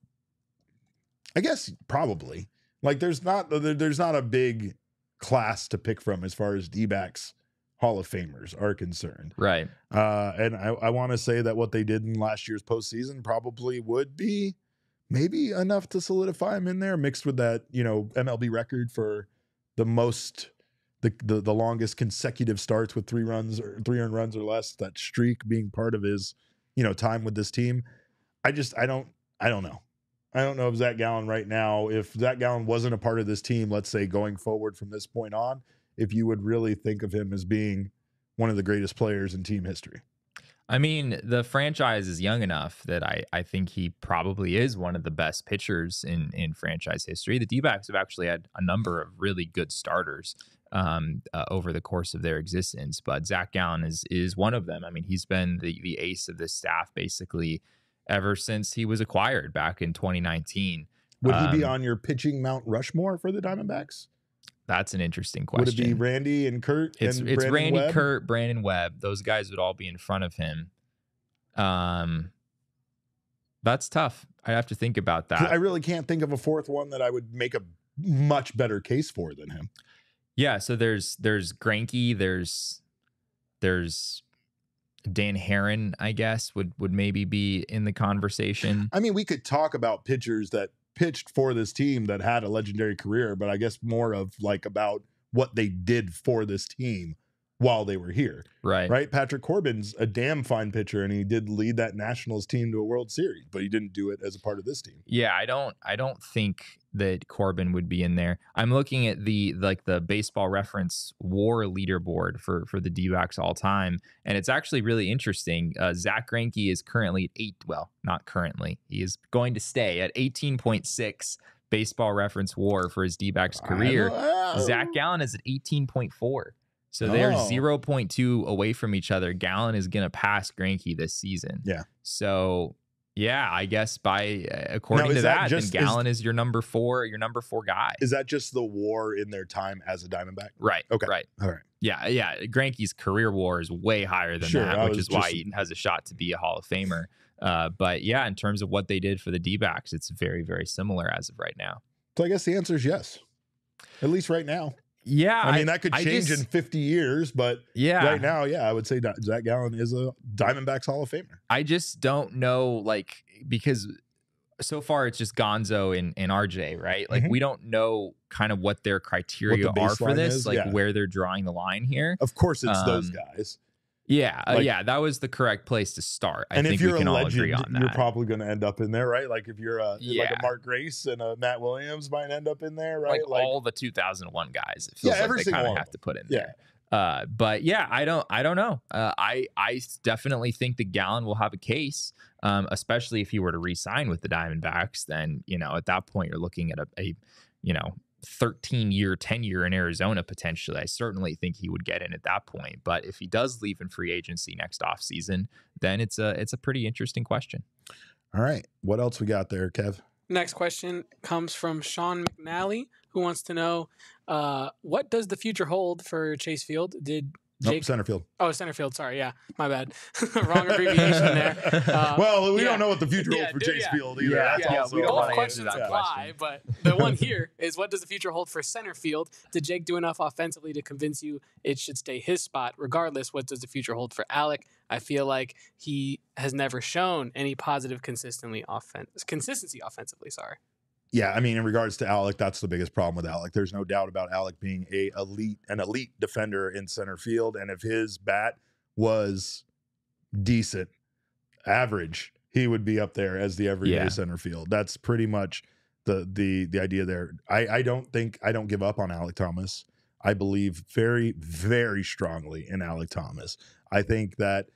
Speaker 1: I guess probably. Like, there's not a big class to pick from as far as D-backs Hall of Famers are concerned.
Speaker 2: Right.
Speaker 1: And I want to say that what they did in last year's postseason probably would be maybe enough to solidify him in there, mixed with that, you know, MLB record for the most, the longest consecutive starts with 3 earned runs or less, that streak being part of his, you know, time with this team. I don't know. I don't know if Zach Gallen right now, if Zach Gallen wasn't a part of this team, let's say going forward from this point on, if you would really think of him as being one of the greatest players in team history.
Speaker 2: I mean, the franchise is young enough that I think he probably is one of the best pitchers in franchise history. The D-backs have actually had a number of really good starters over the course of their existence, but Zach Gallen is one of them. I mean, he's been the ace of this staff basically ever since he was acquired back in 2019.
Speaker 1: Would he be on your pitching Mount Rushmore for the Diamondbacks?
Speaker 2: That's an interesting question.
Speaker 1: Would it be Randy and Kurt?
Speaker 2: It's
Speaker 1: Brandon
Speaker 2: Randy,
Speaker 1: Webb?
Speaker 2: Kurt, Brandon Webb. Those guys would all be in front of him. That's tough. I have to think about that.
Speaker 1: I really can't think of a fourth one that I would make a much better case for than him.
Speaker 2: Yeah, so there's Greinke, there's Dan Herron, I guess, would maybe be in the conversation.
Speaker 1: I mean, we could talk about pitchers that pitched for this team that had a legendary career, but I guess more of like about what they did for this team while they were here. Right. Patrick Corbin's a damn fine pitcher, and he did lead that Nationals team to a World Series, but he didn't do it as a part of this team.
Speaker 2: Yeah, I don't think that Corbin would be in there. I'm looking at the Baseball Reference WAR leaderboard for the D-backs all time, and it's actually really interesting. Zach Greinke is currently at not currently. He is going to stay at 18.6 Baseball Reference WAR for his D-backs career. Zach Gallen is at 18.4. So they're 0.2 away from each other. Gallen is going to pass Greinke this season.
Speaker 1: Yeah.
Speaker 2: So, yeah, I guess according to that, then Gallen is your number 4 guy.
Speaker 1: Is that just the WAR in their time as a Diamondback?
Speaker 2: Right.
Speaker 1: Okay.
Speaker 2: Right.
Speaker 1: All right.
Speaker 2: Yeah. Greinke's career WAR is way higher than that, which is why he has a shot to be a Hall of Famer. But yeah, in terms of what they did for the D-backs, it's very, very similar as of right now.
Speaker 1: So I guess the answer is yes. At least right now.
Speaker 2: Yeah,
Speaker 1: I mean, that could change in 50 years, but right now, I would say Zach Gallen is a Diamondbacks Hall of Famer.
Speaker 2: I just don't know, because so far it's just Gonzo and RJ, right? Like, we don't know kind of what their criteria are for this, where they're drawing the line here.
Speaker 1: Of course, it's those guys.
Speaker 2: Yeah, that was the correct place to start. I think
Speaker 1: if you're
Speaker 2: we can
Speaker 1: a
Speaker 2: all
Speaker 1: legend,
Speaker 2: agree on that.
Speaker 1: you're probably going to end up in there, right? Like if you're like a Mark Grace and a Matt Williams might end up in there, right?
Speaker 2: Like all the 2001 guys, it feels like
Speaker 1: every
Speaker 2: they
Speaker 1: single
Speaker 2: kind of
Speaker 1: one
Speaker 2: have to put in there. But yeah, I don't know. I definitely think that Gallen will have a case, especially if he were to re-sign with the Diamondbacks. Then at that point you're looking at a 13-year tenure in Arizona potentially. I certainly think he would get in at that point. But if he does leave in free agency next offseason, then it's a pretty interesting question.
Speaker 1: All right, what else we got there, Kev?
Speaker 3: Next question comes from Sean McNally, who wants to know what does the future hold for Chase Field? Did Jake...
Speaker 1: center field.
Speaker 3: Oh, center field. Sorry. Yeah, my bad. Wrong abbreviation there.
Speaker 1: Well, we don't know what the future holds for Chase Field either. That's
Speaker 2: we don't want
Speaker 3: both
Speaker 2: to answer
Speaker 3: questions
Speaker 2: that
Speaker 3: apply,
Speaker 2: question.
Speaker 3: but the one here is what does the future hold for center field? Did Jake do enough offensively to convince you it should stay his spot? Regardless, what does the future hold for Alec? I feel like he has never shown any positive consistency offensively. Sorry.
Speaker 1: Yeah, I mean, in regards to Alec, that's the biggest problem with Alec. There's no doubt about Alec being an elite defender in center field, and if his bat was decent, average, he would be up there as the everyday center field. That's pretty much the idea there. I don't give up on Alec Thomas. I believe very, very strongly in Alec Thomas. I think that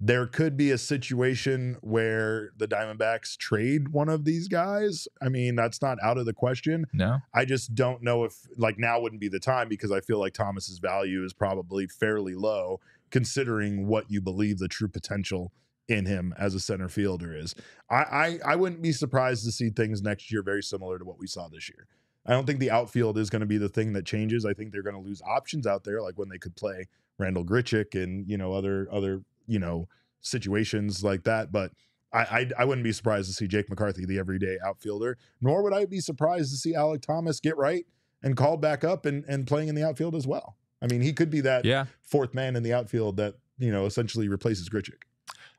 Speaker 1: there could be a situation where the Diamondbacks trade one of these guys. I mean, that's not out of the question.
Speaker 2: No.
Speaker 1: I just don't know if now wouldn't be the time, because I feel like Thomas's value is probably fairly low considering what you believe the true potential in him as a center fielder is. I wouldn't be surprised to see things next year very similar to what we saw this year. I don't think the outfield is going to be the thing that changes. I think they're going to lose options out there, like when they could play Randall Grichuk and other situations like that. But I wouldn't be surprised to see Jake McCarthy, the everyday outfielder, nor would I be surprised to see Alec Thomas get right and called back up and playing in the outfield as well. I mean, he could be that
Speaker 2: Yeah.
Speaker 1: fourth man in the outfield that, essentially replaces Grichuk.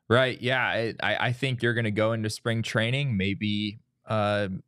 Speaker 2: Right. Yeah. I think you're going to go into spring training, maybe kind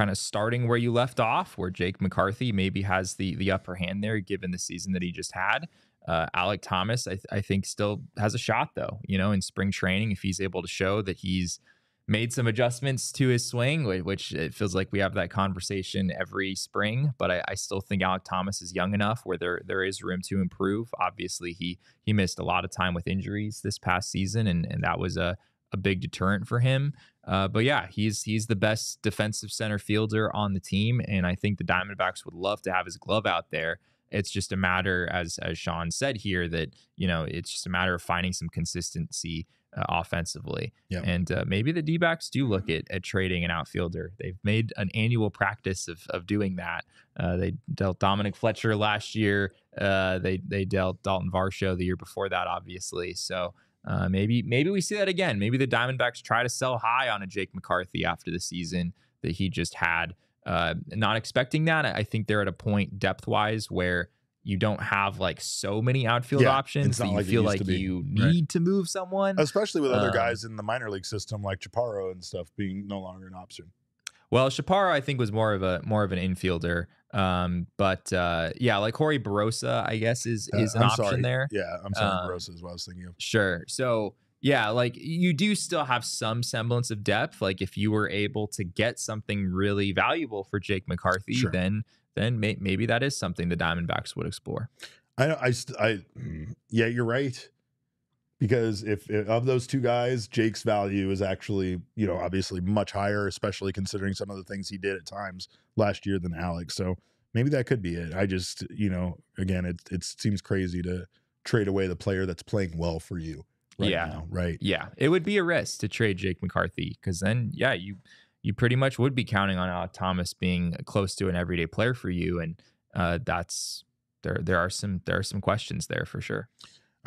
Speaker 2: of starting where you left off, where Jake McCarthy maybe has the upper hand there, given the season that he just had. Alek Thomas, I think, still has a shot, though, in spring training, if he's able to show that he's made some adjustments to his swing, which it feels like we have that conversation every spring. But I still think Alek Thomas is young enough where there is room to improve. Obviously, he missed a lot of time with injuries this past season, and that was a big deterrent for him. But yeah, he's the best defensive center fielder on the team, and I think the Diamondbacks would love to have his glove out there. It's just a matter, as Sean said here, that it's just a matter of finding some consistency offensively.
Speaker 1: Yep.
Speaker 2: And maybe the D-backs do look at trading an outfielder. They've made an annual practice of doing that. They dealt Dominic Fletcher last year. They dealt Dalton Varsho the year before that, obviously. So maybe we see that again. Maybe the Diamondbacks try to sell high on a Jake McCarthy after the season that he just had. Not expecting that. I think they're at a point depth-wise where you don't have like so many outfield options that you feel like you need to move someone.
Speaker 1: Especially with other guys in the minor league system like Chaparro and stuff being no longer an option.
Speaker 2: Well, Chaparro, I think, was more of an infielder. But like Corey Barossa, I guess, is an option there.
Speaker 1: Yeah, I'm sorry, Barossa is what I was thinking of.
Speaker 2: Sure. So yeah, like you do still have some semblance of depth. Like if you were able to get something really valuable for Jake McCarthy,
Speaker 1: Sure.
Speaker 2: then maybe that is something the Diamondbacks would explore.
Speaker 1: Yeah, you're right. Because if of those two guys, Jake's value is actually, obviously much higher, especially considering some of the things he did at times last year than Alek. So maybe that could be it. I just, again, it seems crazy to trade away the player that's playing well for you right now, right?
Speaker 2: Yeah, it would be a risk to trade Jake McCarthy because then, you pretty much would be counting on Alek Thomas being close to an everyday player for you, and there are some questions there for sure.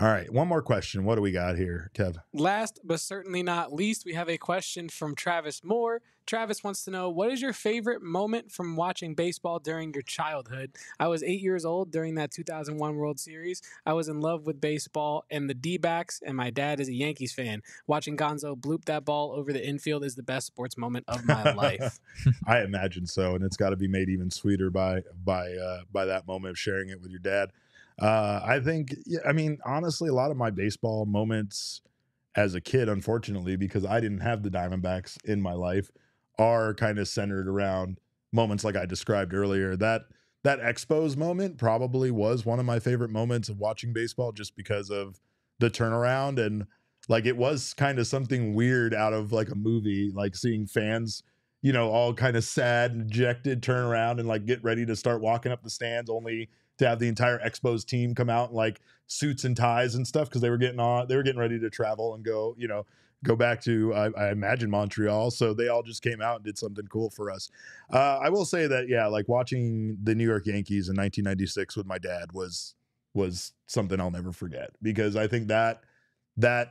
Speaker 1: All right, one more question. What do we got here, Kev?
Speaker 3: Last but certainly not least, we have a question from Travis Moore. Travis wants to know, what is your favorite moment from watching baseball during your childhood? I was 8 years old during that 2001 World Series. I was in love with baseball and the D-backs, and my dad is a Yankees fan. Watching Gonzo bloop that ball over the infield is the best sports moment of my life.
Speaker 1: I imagine so, and it's got to be made even sweeter by that moment of sharing it with your dad. I think, honestly, a lot of my baseball moments as a kid, unfortunately, because I didn't have the Diamondbacks in my life, are kind of centered around moments like I described earlier. That Expos moment probably was one of my favorite moments of watching baseball, just because of the turnaround, and like it was kind of something weird out of like a movie, like seeing fans, all kind of sad and dejected, turn around and like get ready to start walking up the stands, only to have the entire Expos team come out in like suits and ties and stuff, because they were getting ready to travel and go back to I imagine Montreal. So they all just came out and did something cool for us. I will say that, yeah, like watching the New York Yankees in 1996 with my dad was something I'll never forget, because I think that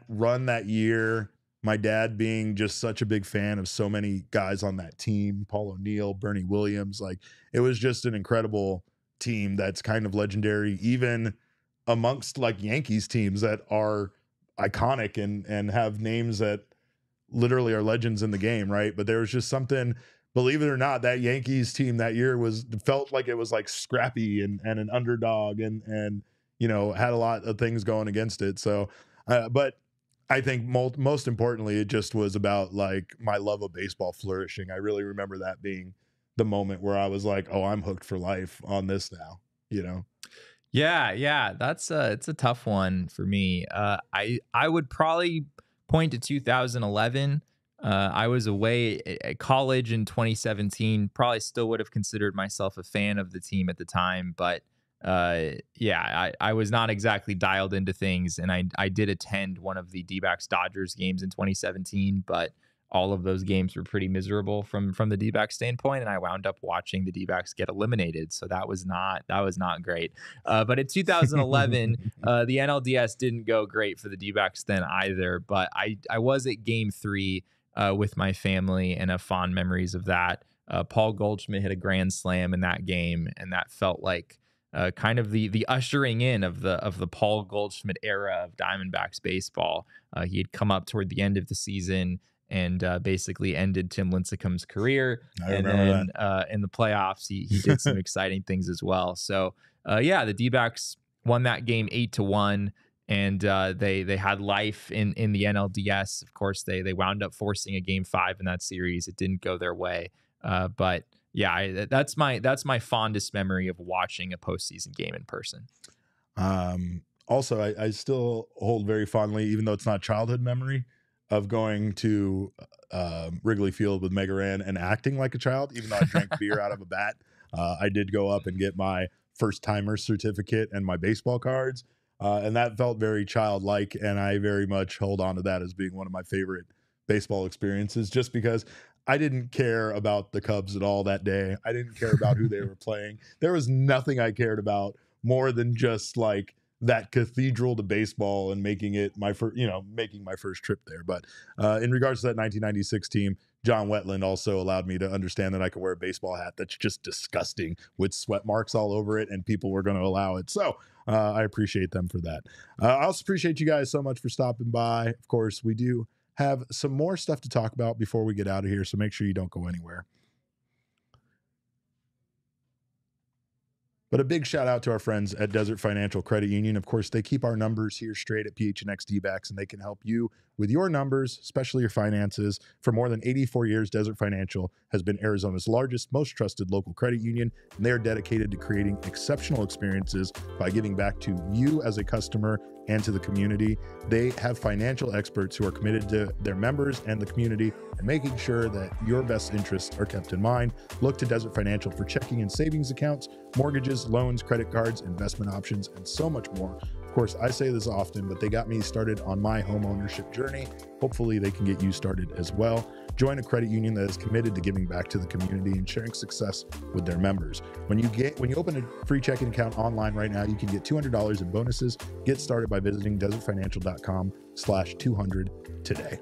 Speaker 1: run that year, my dad being just such a big fan of so many guys on that team, Paul O'Neill, Bernie Williams, like it was just an incredible team that's kind of legendary, even amongst like Yankees teams that are iconic and have names that literally are legends in the game, right? But there was just something, believe it or not, that Yankees team that year felt like it was like scrappy and an underdog and had a lot of things going against it. So but I think most importantly, it just was about like my love of baseball flourishing. I really remember that being the moment where I was like, oh, I'm hooked for life on this now,
Speaker 2: Yeah, it's a tough one for me. I would probably point to 2011. I was away at college in 2017. Probably still would have considered myself a fan of the team at the time, but I was not exactly dialed into things, and I did attend one of the D-backs Dodgers games in 2017, but all of those games were pretty miserable from the D-backs standpoint, and I wound up watching the D-backs get eliminated. So that was not great. But in 2011, the NLDS didn't go great for the D-backs then either. But I was at Game 3 with my family and have fond memories of that. Paul Goldschmidt hit a grand slam in that game, and that felt like kind of the ushering in of the Paul Goldschmidt era of Diamondbacks baseball. He had come up toward the end of the season and basically ended Tim Lincecum's career. And then in the playoffs, he did some exciting things as well. So the D-backs won that game 8-1. And they had life in the NLDS. Of course, they wound up forcing a Game 5 in that series. It didn't go their way, but yeah, that's my fondest memory of watching a postseason game in person.
Speaker 1: Also, I still hold very fondly, even though it's not childhood memory, of going to Wrigley Field with Mega Ran and acting like a child. Even though I drank beer out of a bat, I did go up and get my first timer certificate and my baseball cards. And that felt very childlike, and I very much hold on to that as being one of my favorite baseball experiences, just because I didn't care about the Cubs at all that day. I didn't care about who they were playing. There was nothing I cared about more than just like that cathedral to baseball and making it my first trip there. But in regards to that 1996 team, John Wetland also allowed me to understand that I could wear a baseball hat that's just disgusting with sweat marks all over it, and people were going to allow it. So I appreciate them for that. I also appreciate you guys so much for stopping by. Of course, we do have some more stuff to talk about before we get out of here, so make sure you don't go anywhere. But a big shout out to our friends at Desert Financial Credit Union. Of course, they keep our numbers here straight at PHNX D-backs, and they can help you with your numbers, especially your finances. For more than 84 years, Desert Financial has been Arizona's largest, most trusted local credit union, and they are dedicated to creating exceptional experiences by giving back to you as a customer and to the community. They have financial experts who are committed to their members and the community and making sure that your best interests are kept in mind. Look to Desert Financial for checking and savings accounts, mortgages, loans, credit cards, investment options, and so much more. Of course, I say this often, but they got me started on my home ownership journey. Hopefully they can get you started as well. Join a credit union that is committed to giving back to the community and sharing success with their members. When you open a free checking account online right now, you can get $200 in bonuses. Get started by visiting desertfinancial.com/200 today.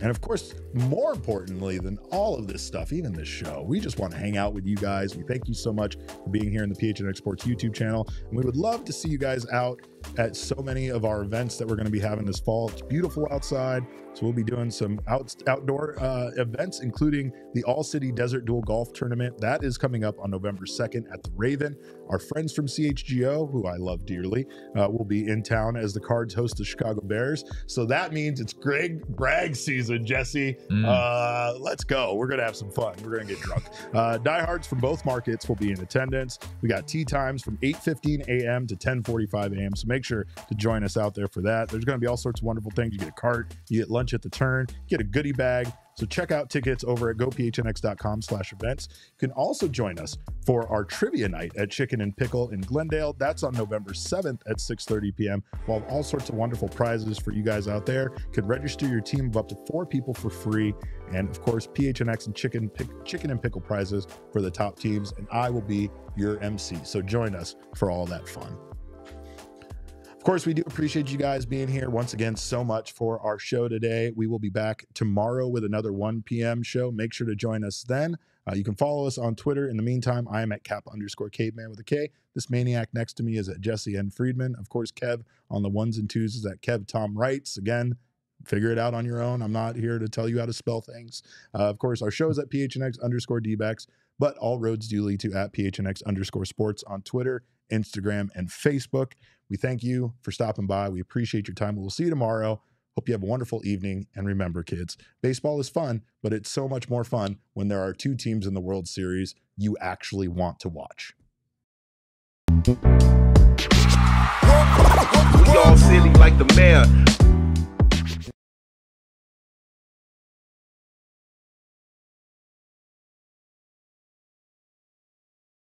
Speaker 1: And of course, more importantly than all of this stuff, even this show, we just want to hang out with you guys. We thank you so much for being here in the PHNX Sports YouTube channel. And we would love to see you guys out at so many of our events that we're going to be having this fall. It's beautiful outside, so we'll be doing some outdoor events, including the All-City Desert Duel Golf Tournament. That is coming up on November 2nd at the Raven. Our friends from CHGO, who I love dearly, will be in town as the Cards host the Chicago Bears. So that means it's Greg Bragg season, Jesse. Let's go. We're going to have some fun. We're going to get drunk. Diehards from both markets will be in attendance. We got tee times from 8:15 a.m. to 10:45 a.m. So make sure to join us out there for that. There's going to be all sorts of wonderful things. You get a cart, you get lunch at the turn, you get a goodie bag. So check out tickets over at gophnx.com/events. You can also join us for our trivia night at Chicken and Pickle in Glendale. That's on November 7th at 6:30 p.m. We'll have all sorts of wonderful prizes for you guys out there. You can register your team of up to 4 people for free. And of course, PHNX and Chicken and Pickle prizes for the top teams. And I will be your MC. So join us for all that fun. Of course, we do appreciate you guys being here once again so much for our show today. We will be back tomorrow with another 1 p.m. show. Make sure to join us then. You can follow us on Twitter. In the meantime, I am at Cap_Caveman with a K. This maniac next to me is at Jesse N. Friedman. Of course, Kev on the ones and twos is at Kev Tom Wrights. Again, figure it out on your own. I'm not here to tell you how to spell things. Of course, our show is at PHNX_D-backs, but all roads do lead to at PHNX_sports on Twitter, Instagram, and Facebook. We thank you for stopping by. We appreciate your time. We'll see you tomorrow. Hope you have a wonderful evening. And remember, kids, baseball is fun, but it's so much more fun when there are 2 teams in the World Series you actually want to watch.
Speaker 5: We all silly like the mayor.